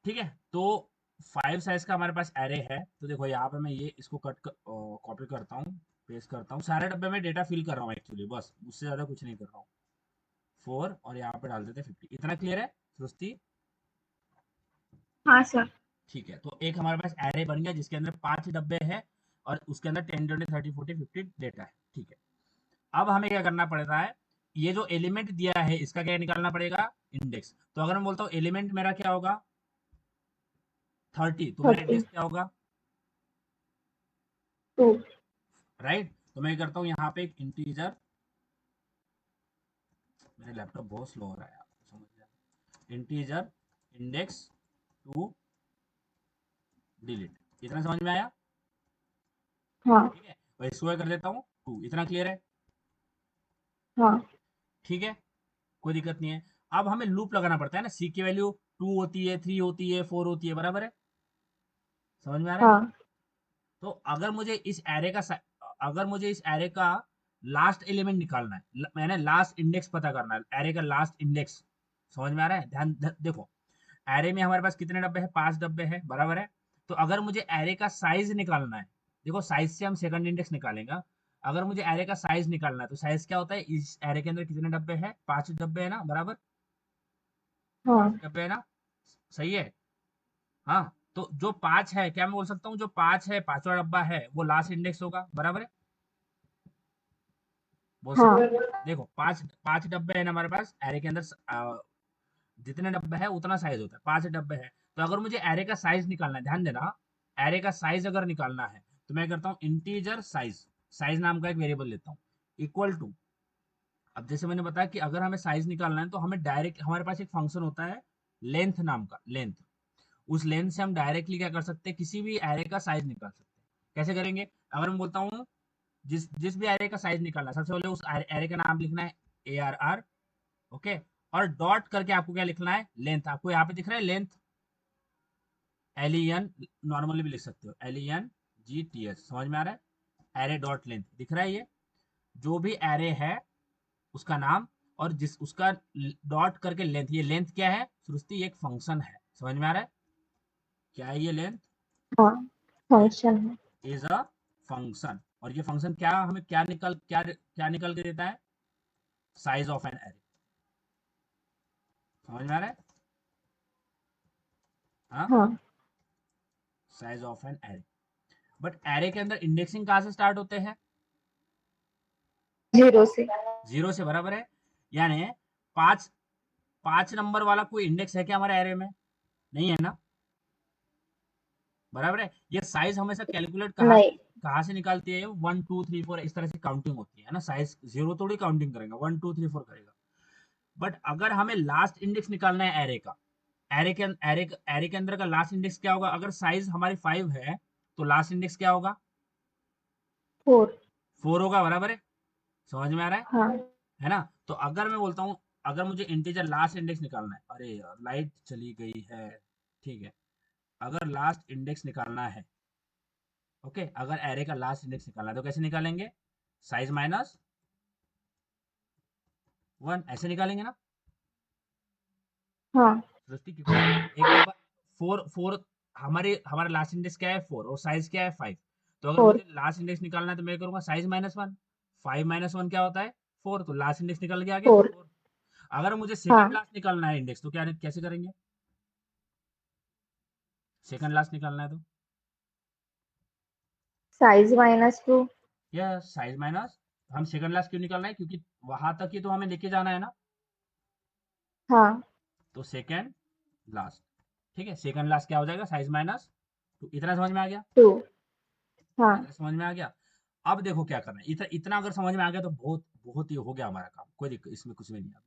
ठीक है, तो 5 साइज का हमारे पास एरे है, तो देखो यहाँ पे मैं ये इसको कॉपी करता हूँ, पेस्ट करता हूँ, सारे डब्बे में डेटा फिल कर रहा हूँ एक्चुअली, बस उससे ज्यादा कुछ नहीं कर रहा हूँ। 4 और यहाँ पे डाल देते हैं 50। इतना क्लियर है सृष्टि? हाँ सर। ठीक है, तो एक हमारे पास एरे बन गया जिसके अंदर 5 डब्बे हैं और उसके अंदर 10 20 30 40 50 डेटा है। ठीक है, अब हमें क्या करना पड़ता है, ये जो एलिमेंट दिया है इसका क्या निकालना पड़ेगा, इंडेक्स। तो अगर मैं बोलता हूँ एलिमेंट मेरा क्या होगा 30, तो मेरा 30। इंडेक्स क्या होगा, 2। राइट। तो मैं करता हूँ यहाँ पे एक इंटीजर मेरा लैपटॉप बहुत स्लो हो रहा है यार, समझ गया। इंटीजर इंडेक्स टू डिलीट, इतना समझ में आया? हाँ ठीक है, और स्क्वायर कर देता हूँ टू, इतना क्लियर है? हाँ ठीक है, कोई दिक्कत नहीं है। अब हमें लूप लगाना पड़ता है ना, सी की वैल्यू टू होती है, थ्री होती है, फोर होती है, बराबर है? समझ में आ रहा है? हाँ तो अगर मुझे इस एरे का लास्ट एलिमेंट निकालना है, मैंने लास्ट इंडेक्स पता करना है, एरे का लास्ट इंडेक्स। समझ में आ रहा है? देखो, एरे में हमारे पास कितने डब्बे हैं? 5 डब्बे हैं, बराबर है? तो अगर मुझे एरे का साइज निकालना है, देखो साइज से हम सेकंड इंडेक्स निकालेंगे। अगर मुझे एरे का साइज निकालना है तो साइज क्या होता है? इस एरे के अंदर कितने डब्बे हैं? 5 डब्बे है ना, बराबर? 5 हाँ डब्बे है ना? सही है। हाँ, तो जो 5 है, क्या मैं बोल सकता हूँ जो 5 है, पांचवा डब्बा है, वो लास्ट इंडेक्स होगा, बराबर है? बोल सकते हैं? हाँ देखो, पांच पांच डब्बे हैं ना हमारे पास एरे के अंदर, जितने डब्बे है उतना साइज होता है, 5 डब्बे है। तो अगर मुझे एरे का साइज निकालना है, ध्यान देना, एरे का साइज अगर निकालना है तो मैं करता हूँ इंटीजर साइज, साइज नाम का एक वेरिएबल लेता हूँ, इक्वल टू। अब जैसे मैंने बताया कि अगर हमें साइज निकालना है तो हमें डायरेक्ट, हमारे पास एक फंक्शन होता है लेंथ नाम का, लेंथ। उस लेंथ से हम डायरेक्टली क्या कर सकते हैं? किसी भी एरे का साइज निकाल सकते हैं। कैसे करेंगे? अगर मैं बोलता हूँ जिस जिस भी एरे का साइज निकालना है, सबसे पहले उस एरे का नाम लिखना है ARR, ओके, और डॉट करके आपको क्या लिखना है? लेंथ। आपको यहाँ पे दिख रहा है लेंथ, LEN, नॉर्मली भी लिख सकते हो, LENGTH, समझ में आ रहा है? एरे डॉट लेंथ दिख रहा है ये, जो भी एरे है उसका नाम, और जिस उसका डॉट करके लेंथ, ये लेंथ क्या है सृष्टि? एक फंक्शन है, समझ में आ रहा है? क्या है ये लेंथ? हाँ लेंथ फंक्शन है। इज अ फंक्शन, और ये फंक्शन क्या हमें क्या निकल के देता है? Size of an array. समझ में आ रहा है? हाँ, हाँ size of an array. But array के अंदर इंडेक्सिंग कहाँ से स्टार्ट होते हैं? जीरो से। जीरो से, बराबर है? यानी पांच पांच नंबर वाला कोई इंडेक्स है क्या हमारे एरे में? नहीं है ना, बराबर है? ये साइज हमेशा कैलकुलेट नहीं। कहाँ से निकालती है? 1 2 3 4 इस तरह से काउंटिंग होती है ना, साइज जीरो थोड़ी काउंटिंग करेगा, 1 2 3 4 करेगा। बट अगर हमें लास्ट इंडेक्स निकालना है एरे का, एरे के अंदर का लास्ट इंडेक्स क्या होगा? अगर साइज हमारी 5 है तो लास्ट इंडेक्स क्या होगा? फोर। 4 होगा, बराबर है? समझ में आ रहा हाँ है ना? तो अगर मैं बोलता हूँ, अगर मुझे इंटीजर लास्ट इंडेक्स निकालना है, अरे यार लाइट चली गई है, ठीक है, अगर लास्ट इंडेक्स निकालना है, ओके, अगर एरे का लास्ट इंडेक्स निकालना है तो कैसे निकालेंगे? साइज माइनस 1, ऐसे निकालेंगे ना हाँ सृष्टि? क्योंकि एक डब्बा, फोर फोर, हमारा लास्ट इंडेक्स क्या है? 4, और साइज क्या है? 5। तो अगर फोर। मुझे लास्ट इंडेक्स निकालना है तो मैं करूंगा साइज -1। 5 - 1 क्या होता है? 4, तो लास्ट इंडेक्स निकल के आ गया फोर। 4। अगर मुझे सेकंड हाँ लास्ट निकालना है इंडेक्स तो क्या कैसे करेंगे? सेकंड लास्ट निकालना है तो साइज -2। यह साइज माइनस, हम सेकंड लास्ट क्यों निकालना है? क्योंकि वहां तक ही तो हमें लेके जाना है ना, हाँ तो सेकंड लास्ट। ठीक है, सेकंड लास्ट क्या हो जाएगा? Size minus. तो इतना समझ में आ गया? टू। हाँ इतना समझ में आ गया? अब देखो क्या करना है, इतना अगर समझ में आ गया तो बहुत बहुत ही हो गया हमारा काम, कोई दिक्कत इसमें कुछ भी नहीं है।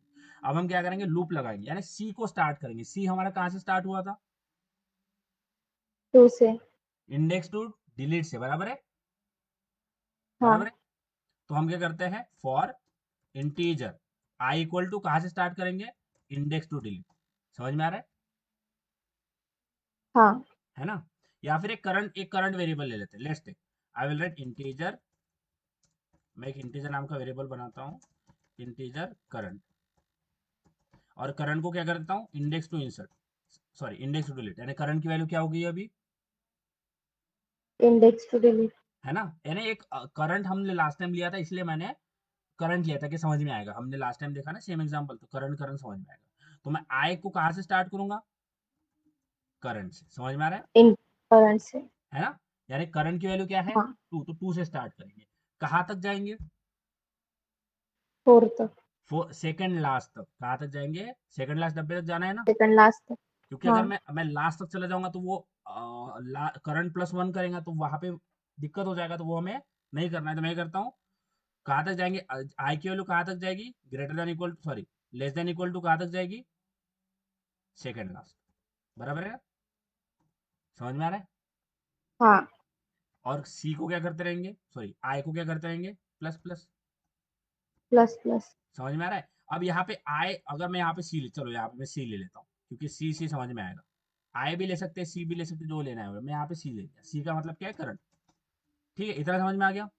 अब हम क्या करेंगे? लूप लगाएंगे, यानी सी को स्टार्ट करेंगे। सी हमारा कहाँ से स्टार्ट हुआ था? टू से। इंडेक्स टू डिलीट से, बराबर है? बराबर हाँ है? तो हम क्या करते हैं? For integer I equal to, कहाँ से स्टार्ट करेंगे? Index to delete. समझ में आ रहा हाँ है ना? या फिर एक करंट वेरिएबल ले लेते हैं, let's take, I will write integer, मैं एक इंटीजर नाम का वेरिएबल बनाता हूँ, इंटीजर करंट, और करंट को क्या करता हूँ? Index to insert, sorry index to delete, यानी करंट की वैल्यू क्या होगी अभी? Index to delete. है ना? यानी एक करंट हमने लास्ट टाइम लिया था, इसलिए मैंने करंट लिया था कि समझ में आएगा, हमने लास्ट टाइम देखा ना सेम एग्जांपल, तो करंट करंट समझ में आएगा। तो मैं आई को कहाँ से स्टार्ट करूंगा? करंट से। समझ में आ रहा इन करंट से। है ना? यानी करंट की वैल्यू क्या है? हाँ 2, तो 2 से स्टार्ट करेंगे। कहाँ तक जाएंगे? फोर तक। सेकंड लास्ट तक। कहाँ तक जाएंगे? सेकंड लास्ट डब्बे तक जाना है ना, सेकंड लास्ट तक। क्योंकि हाँ अगर मैं लास्ट तक चला जाऊंगा तो वो करंट +1 करेगा, तो वहां पे दिक्कत हो जाएगा, तो वो हमें नहीं करना है। तो मैं करता हूँ, कहाँ तक जाएंगे? आई की वैल्यू कहाँ तक जाएगी? Greater than equal, sorry, less than equal to कहाँ तक जाएगी, सेकंड लास्ट, बराबर है, समझ में आ रहा है। हाँ और सी को क्या करते रहेंगे, सॉरी आई को क्या करते रहेंगे, प्लस प्लस, प्लस प्लस। समझ में आ रहा है। अब यहाँ पे आई, अगर मैं यहाँ पे सी, चलो यहाँ पे मैं सी ले लेता हूँ, क्योंकि सी सी समझ में आएगा, आई भी ले सकते हैं, सी भी ले सकते हैं, जो लेना है मैं यहाँ पे सी ले लिया, सी का मतलब क्या है, करंट। ठीक है, इतना समझ में आ गया।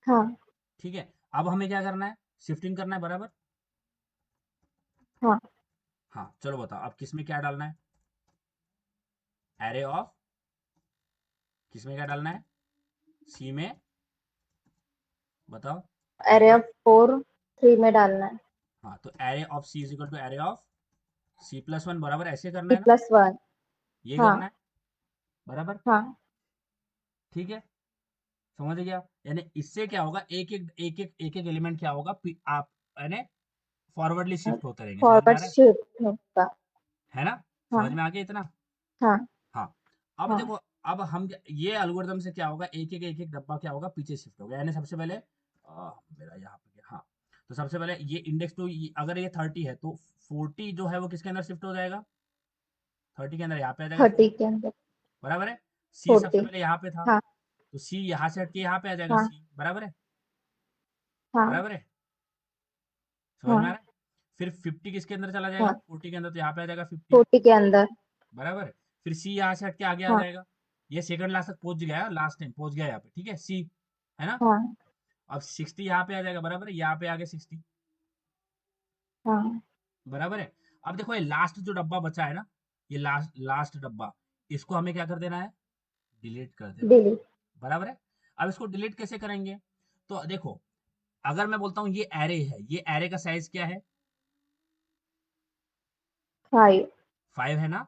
हाँ ठीक है, अब हमें क्या करना है, शिफ्टिंग करना है, बराबर। हाँ। हाँ चलो बताओ, अब किस में क्या डालना है, एरे ऑफ, किस में क्या डालना है, सी में, बताओ, एरे इक्वल, ऑफ 4 3 में डालना है। हाँ तो array of C is equal to array of C plus one, बराबर, ऐसे करना सी है ना, प्लस 1। ये हाँ करना है, बराबर। हाँ ठीक है, समझ गया, यानी इससे क्या होगा, एक एक एलिमेंट क्या होगा, आप यानी फॉरवर्डली शिफ्ट होते रहेंगे, समझ में आ फॉरवर्ड रहा शिफ्ट होगा। है ना, समझ हाँ में आ गया इतना। हाँ हाँ, अब हाँ। देखो, अब हम ये एल्गोरिथम से क्या होगा, एक एक डब्बा क्या होगा, पीछे शिफ्ट होगा, यानी सबसे पहले मेरा यहाँ पे हाँ, तो सबसे पहले ये इंडेक्स टू, अगर ये 30 है तो 40 जो है वो किसके अंदर शिफ्ट हो जाएगा, 30 के अंदर यहाँ पे आ जाएगा 30 40, के अंदर बराबर है। सी सबसे 40। पहले यहाँ पे था, हाँ तो सी यहाँ से हट के यहाँ पे आ जाएगा, हाँ सी, बराबर है, हाँ बराबर है, समझ में आ हाँ रहा है। फिर 50 किसके अंदर चला जाएगा, हाँ। 40 के अंदर, तो यहाँ पे आ जाएगा 50, 40 के अंदर। बराबर है। फिर सी यहाँ से हट के आगे आ हाँ जाएगा, ये सेकंड लास्ट तक पहुंच गया, लास्ट टाइम पहुंच गया यहाँ पे, ठीक है, सी, है ना। हाँ अब 60 यहाँ पे आ जाएगा, बराबर है, यहाँ पे आगे 60, हाँ। बराबर है। अब देखो ये लास्ट जो डब्बा बचा है ना, ये लास्ट लास्ट डब्बा, इसको हमें क्या कर देना है, डिलीट कर देना है, डिलीट। बराबर है। अब इसको डिलीट कैसे करेंगे, तो देखो, अगर मैं बोलता हूँ ये एरे है, ये एरे का साइज क्या है, 5। 5 है ना,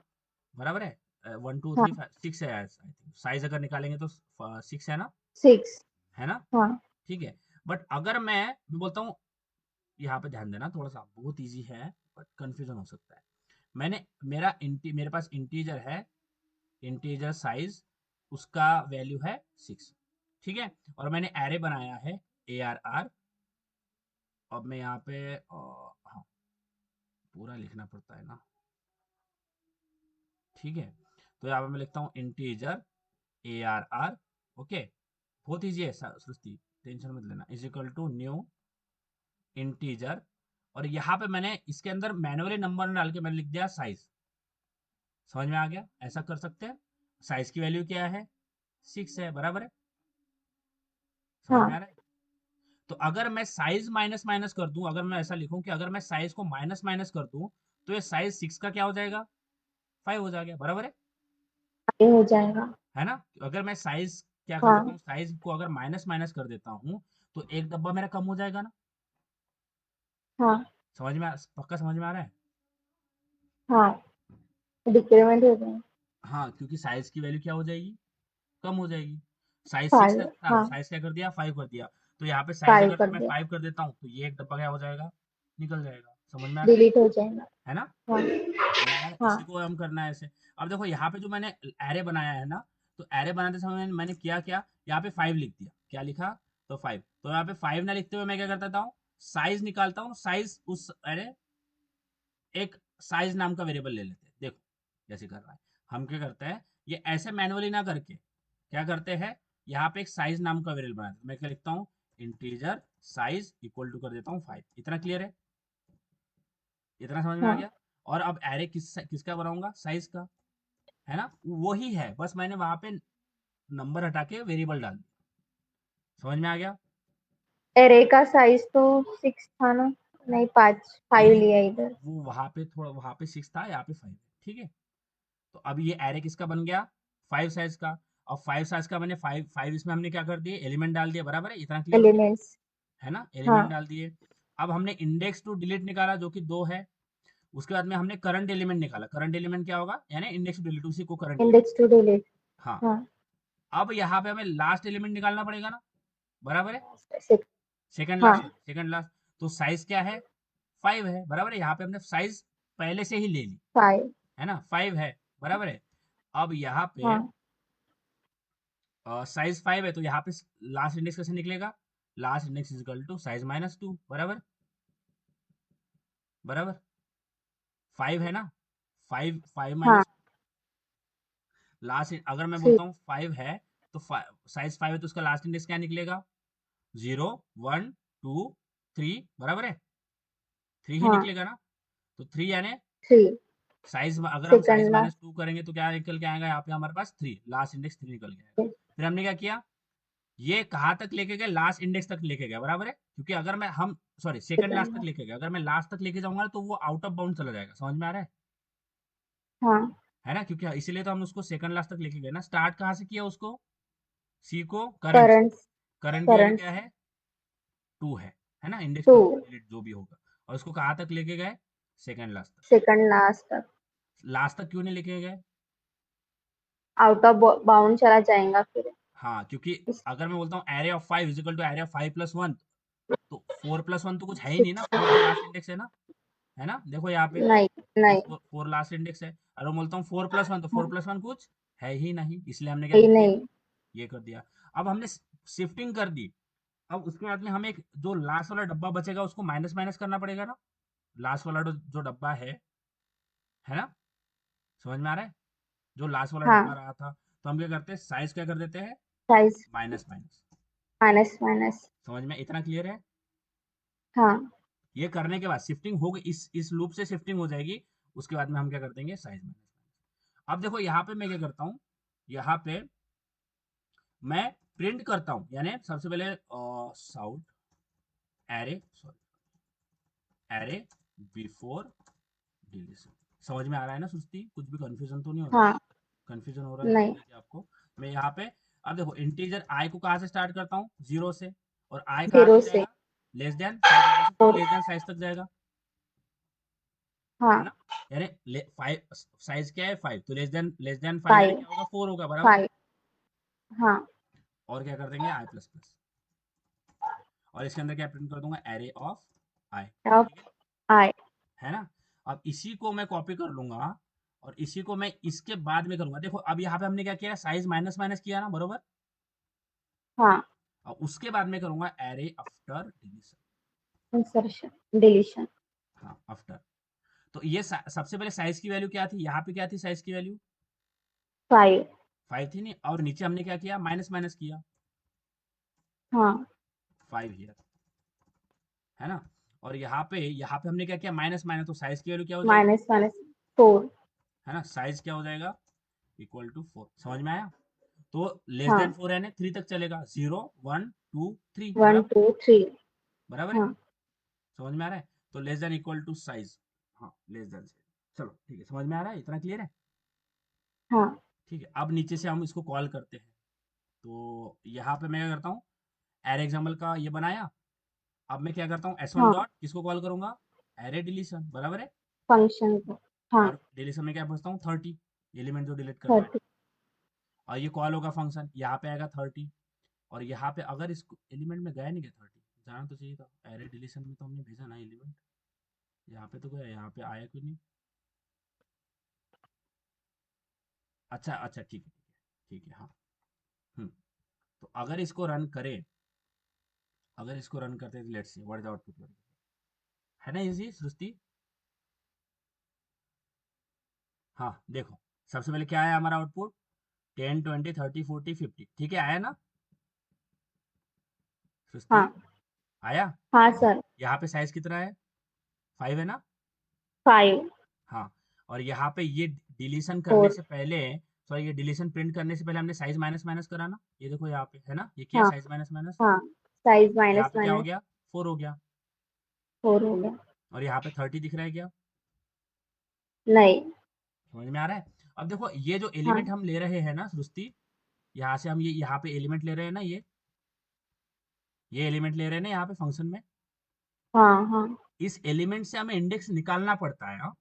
बराबर है, 1 2 3 हाँ 6 है, आई थिंक साइज अगर निकालेंगे तो 6 है ना, 6। है ना, हाँ ठीक है। बट अगर मैं बोलता हूँ, यहाँ पे ध्यान देना, थोड़ा सा बहुत इजी है, बट कंफ्यूजन हो सकता है। मेरे पास इंटीजर है, इंटीजर साइज, उसका वैल्यू है 6, ठीक है, और मैंने एरे बनाया है ARR। अब मैं यहाँ पे हाँ, पूरा लिखना पड़ता है ना, ठीक है, तो यहाँ पे मैं लिखता हूँ इंटीजर ARR, ओके, बहुत ईजी है सृष्टि, टेंशन मत लेना, is equal to new integer, और यहाँ पे मैंने इसके अंदर मैनुअली नंबर डाल के मैंने लिख दिया साइज, समझ में आ गया, ऐसा कर सकते हैं। साइज की वैल्यू क्या है, 6 है, बराबर है, समझ में आ हाँ रहा है। तो अगर मैं साइज माइनस माइनस कर दूं, अगर मैं ऐसा लिखूं कि अगर मैं साइज को माइनस माइनस कर दूं, तो ये साइज 6 का क्या हो जाएगा, 5 हो जाएगा, बराबर आगे हो जाएगा। है ना। अगर मैं साइज क्या कर देता हाँ हूँ, साइज को अगर माइनस माइनस कर देता हूँ, तो एक डब्बा मेरा कम हो जाएगा ना, हाँ पक्का समझ में आ रहा है। हाँ। डिक्रीमेंट हो जाएगा। हाँ, क्योंकि साइज की वैल्यू क्या हो जाएगी, कम हो जाएगी। साइज 6 5। था, तो हाँ साइज क्या कर दिया, 5 कर दिया, तो यहाँ पे साइज 5 अगर कर मैं दिया। 5 कर देता हूँ, तो ये एक डब्बा क्या हो जाएगा, निकल जाएगा, समझ में आ रहा डिलीट हो जाएगा। है ना। हाँ समझ में आ रहा है, इसी हाँ को हम करना है ऐसे। अब देखो यहाँ पे जो मैंने एरे बनाया है ना, तो एरे बनाते समय मैंने किया क्या, यहाँ पे 5 लिख दिया, क्या लिखा, तो 5, तो यहाँ पे 5 ना लिखते हुए मैं क्या करता हूँ, साइज निकालता हूँ, साइज उस अरे एक साइज नाम का वेरिएबल ले लेते हैं, देखो कैसे कर रहा है। हम क्या करते हैं, ये ऐसे मैनुअली ना करके क्या करते हैं, यहाँ पे एक साइज नाम का वेरिएबल बनाते हैं, मैं क्या लिखता हूँ, इंटीजर साइज इक्वल टू कर देता हूँ 5, इतना क्लियर है, इतना समझ में आ हाँ। गया। और अब एरे किसका बनाऊंगा, साइज का, है ना, वही है, बस मैंने वहां पे नंबर हटा के वेरिएबल डाल दिया, समझ में आ गया। एरे का साइज तो 6 था ना। नहीं 5 नहीं, लिया इधर। वो वहां पे 6 था, यहाँ पे 5 है, ठीक है। तो अब ये एरे किसका बन गया, 5 साइज का। अब 5 साइज का मैंने 5 इसमें हमने क्या कर दिए, एलिमेंट डाल दिए, बराबर है, इतना क्लियर हो गया, एलिमेंट्स। है ना, हाँ एलिमेंट डाल दिए। अब हमने इंडेक्स टू डिलीट निकाला, जो कि 2 है। उसके बाद में हमने करंट एलिमेंट निकाला, करंट एलिमेंट क्या होगा, यानी इंडेक्स टू डिलीट, उसी को करंट एलिमेंट इंडेक्स टू बोलते डिलीट। हैं, हाँ। हाँ। अब यहाँ पे हमें लास्ट एलिमेंट निकालना पड़ेगा ना, बराबर है, 6। सेकंड हाँ लास्ट, सेकंड लास्ट, तो साइज क्या है, 5 है, बराबर है, यहाँ पे हमने साइज पहले से ही ले ली, 5। है ना, 5 है, बराबर है। अब यहाँ पे हाँ साइज 5 है, तो यहाँ पे लास्ट इंडेक्स कैसे निकलेगा, last index is equal to size minus 2, बराबर, बराबर। 5 है ना, 5 5 हाँ माइनस लास्ट, अगर मैं थ्री। बोलता हूँ 5 है तो साइज 5 है तो उसका लास्ट इंडेक्स क्या निकलेगा? 0 1 2 3, बराबर है, 3 ही हाँ निकलेगा ना। तो 3 यानी थ्री। साइज, अगर हम साइज सेकंड माइनस लास्ट। 2 करेंगे तो क्या निकल के आएगा यहाँ पे हमारे पास? 3, लास्ट इंडेक्स 3 निकल के आएगा। फिर हमने क्या किया, ये कहाँ तक लेके गए? लास्ट इंडेक्स तक लेके गए, बराबर है, क्योंकि अगर मैं हम सॉरी सेकंड लास्ट सेकंड तक लास्ट। लेके गए, अगर मैं लास्ट तक लेके जाऊंगा तो वो आउट ऑफ बाउंड चला जाएगा, समझ में आ रहा हाँ है ना? क्योंकि इसीलिए तो हम उसको सेकंड लास्ट तक लेके गए ना। स्टार्ट कहाँ से किया उसको? सी को करंट से। करंट। करंट की वैल्यू करंट क्या है? 2 है ना, इंडेक्स टू। टू डिलीट जो भी होगा। और उसको कहाँ तक लेके गए? सेकंड लास्ट तक। सेकंड लास्ट तक। लास्ट तक क्यों नहीं लेके गए? आउट ऑफ बाउंड चला जाएगा फिर। हाँ, क्योंकि इस अगर मैं बोलता हूँ array of 5 is equal to array of 5 plus 1, तो 4 प्लस 1 तो कुछ है ही नहीं ना, 4 तो लास्ट इंडेक्स है ना, देखो यहाँ पे, नहीं ये नहीं 4 लास्ट इंडेक्स है। और मैं बोलता हूँ 4 प्लस 1 तो 4 हाँ, प्लस 1 कुछ है ही नहीं, इसलिए हमने क्या नहीं कर दिया? नहीं। ये कर दिया। अब हमने शिफ्टिंग कर दी। अब उसके बाद में हमें जो लास्ट वाला डब्बा बचेगा उसको माइनस माइनस करना पड़ेगा ना। लास्ट वाला जो डब्बा है ना, समझ में आ रहा है? जो लास्ट वाला डब्बा हाँ रहा था, तो हम क्या करते हैं, साइज क्या कर देते हैं? Size minus minus. Minus minus. समझ में इतना क्लियर है? हाँ ये करने के बाद शिफ्टिंग होगी, इस लूप से शिफ्टिंग हो जाएगी। उसके बाद में हम क्या कर देंगे? Size minus minus. अब देखो यहाँ पे मैं क्या करता हूँ, यहाँ पे मैं प्रिंट करता हूँ, यानी सबसे पहले साउट array, sorry, array before deletion. समझ में आ रहा है ना सुस्ती? कुछ भी कंफ्यूजन तो नहीं हो रहा? हाँ। कंफ्यूजन हो रहा है तो नहीं। बोलिए कि आपको। मैं यहाँ पे, अब देखो इंटीजर आई को कहाँ से स्टार्ट करता हूँ? 0 से। और आई कहाँ जीरो तक से। जाएगा? लेस देन साइज वजह से, तो फोर। लेस देन साइज तक जाएगा, है हाँ ना? यानी 5, साइज क्या है? 5, तो लेस देन 5 यानी फाइव। क्या होगा? 4 होगा, बराबर है। फाइव। हाँ और क्या कर देंगे? आई प्लस प्लस। और इसके अंदर क्या प्रिंट कर दूंगा? एरे ऑफ आई, ऑफ ठीक आई। है ना? अब इसी को मैं कॉपी कर लूंगा और इसी को मैं इसके बाद में करूंगा। देखो अब यहाँ पे हमने क्या किया? साइज माइनस माइनस किया ना, बरोबर। हाँ और उसके बाद में करूंगा array after deletion. Insertion deletion. हाँ, आफ्टर। तो ये सबसे पहले साइज की वैल्यू क्या थी? यहाँ पे क्या थी साइज की वैल्यू? फाइव। 5 थी नहीं, और नीचे हमने क्या किया? माइनस माइनस किया, हाँ 5 हियर, है ना? और यहाँ पे हमने क्या किया? माइनस माइनस, तो साइज की वैल्यू क्या हो जाएगी? Minus minus four. है ना, साइज क्या हो जाएगा? Equal to 4। समझ में आया? तो लेस देन हाँ 4 है, 3 तक चलेगा, 0 1 2 3, वन बराबर है, टू थ्री। बराबर है। हाँ समझ में आ रहा है? तो less than equal to size, हाँ लेस देन साइज। चलो ठीक है, समझ में आ रहा है, इतना क्लियर है? हाँ ठीक है, अब नीचे से हम इसको कॉल करते हैं। तो यहाँ पे मैं क्या करता हूँ, एरे एग्जाम्पल का ये बनाया। अब मैं क्या करता हूँ, S1 हाँ डॉट किसको कॉल करूंगा? एरे डिलीशन, बराबर है। फंक्शन को। हाँ और डिलीशन में क्या पूछता हूँ? 30, एलिमेंट जो डिलीट करना है। 30। और ये कॉल होगा फंक्शन, यहाँ पे आएगा 30। और यहाँ पे अगर इसको एलिमेंट में गया नहीं क्या 30? जाना तो चाहिए था, एरे डिलीशन में तो हमने भेजा ना एलिमेंट। यहाँ पे तो गया, यहाँ पे आया क्यों नहीं? अच्छा अच्छा, ठीक है ठीक है ठीक है, हाँ। हम्म। तो अगर इसको रन करते हैं, let's see what is output, है ना इजी सृष्टि? हाँ देखो, सबसे पहले क्या आया हमारा आउटपुट? 10 20 30 40 50, ठीक है, आया ना सृष्टि? हाँ आया। हाँ और सर। यहाँ पे साइज कितना है? 5 है ना? फाइव। हाँ। और यहाँ पे ये डिलीशन करने फोर। से पहले, सॉरी, ये डिलीशन प्रिंट करने से पहले हमने साइज माइनस माइनस करा ना, ये देखो यहाँ पे है ना, ये किया हाँ साइज माइनस माइनस। हाँ साइज तो यहाँ माइनस पे क्या हो माइनस गया? 4 हो गया। फोर हो गया। और यहाँ पे 30 दिख रहा है क्या? नहीं। समझ में आ रहा है? अब देखो ये जो एलिमेंट हाँ हम ले रहे हैं ना सृष्टि, यहाँ से हम ये यहाँ पे एलिमेंट ले रहे हैं ना, ये एलिमेंट ले रहे हैं ना यहाँ पे फंक्शन में। हाँ हाँ इस एलिमेंट से हमें इंडेक्स निकालना पड़ता है, हाँ।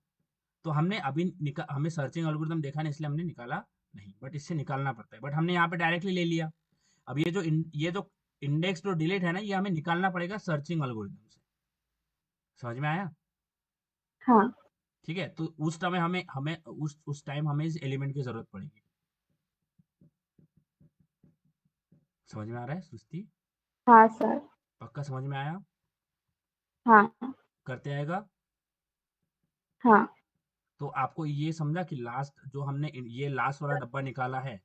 तो हमने अभी हमें सर्चिंग एल्गोरिथम देखा नहीं, इसलिए हमने निकाला नहीं, बट इससे निकालना पड़ता है, बट हमने यहाँ पे डायरेक्टली ले लिया। अब ये जो इंडेक्स जो डिलीट है ना, ये हमें निकालना पड़ेगा सर्चिंग एल्गोरिथम से। समझ में आया? हाँ ठीक है, तो उस टाइम हमें हमें उस टाइम हमें इस एलिमेंट की जरूरत पड़ेगी। समझ में आ रहा है सृष्टि? हाँ सर। पक्का समझ में आया? हाँ करते आएगा? हाँ तो आपको ये समझा कि लास्ट जो हमने ये लास्ट वाला डब्बा निकाला है,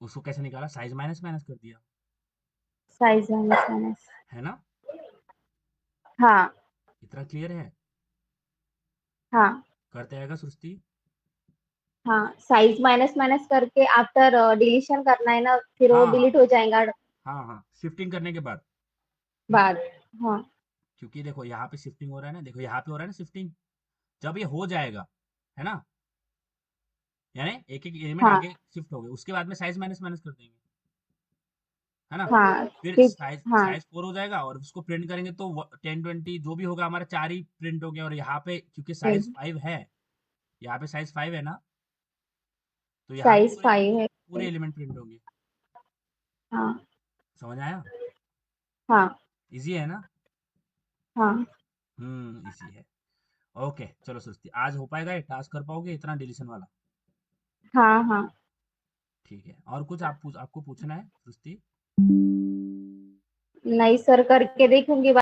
उसको कैसे निकाला? साइज माइनस माइनस कर दिया, साइज माइनस माइनस। है ना? हाँ इतना क्लियर है? हाँ करते आएगा सृष्टि? हाँ, साइज माइनस माइनस करके आफ्टर डिलीशन करना है ना, फिर वो हाँ हाँ डिलीट हो जाएगा हाँ हाँ, शिफ्टिंग करने के बाद। बाद। हाँ क्योंकि देखो यहाँ पे शिफ्टिंग हो रहा है ना, देखो यहाँ पे हो रहा है ना शिफ्टिंग। जब ये हो जाएगा, है ना, यानी एक एक एलिमेंट हाँ आगे शिफ्ट हो गए, उसके बाद में साइज माइनस माइनस कर देंगे, है ना? हाँ फिर फिर साइज हाँ साइज 4 हो जाएगा और उसको प्रिंट करेंगे तो 10 20 जो भी होगा हमारा 4 ही प्रिंट हो गया। और यहाँ पे क्योंकि साइज 5 है, यहाँ पे साइज 5 है ना, तो यहाँ पे साइज 5 है। पूरे एलिमेंट प्रिंट होंगे। हाँ समझ आया? हाँ इजी है ना? हाँ इजी है। ओके चलो सृष्टि, आज हो पाएगा ये टास्क? कर पाओगे इतना डिलीशन वाला? हाँ हाँ। ठीक है, और कुछ आपको पूछना है सृष्टि? नहीं सर, करके देखूंगी।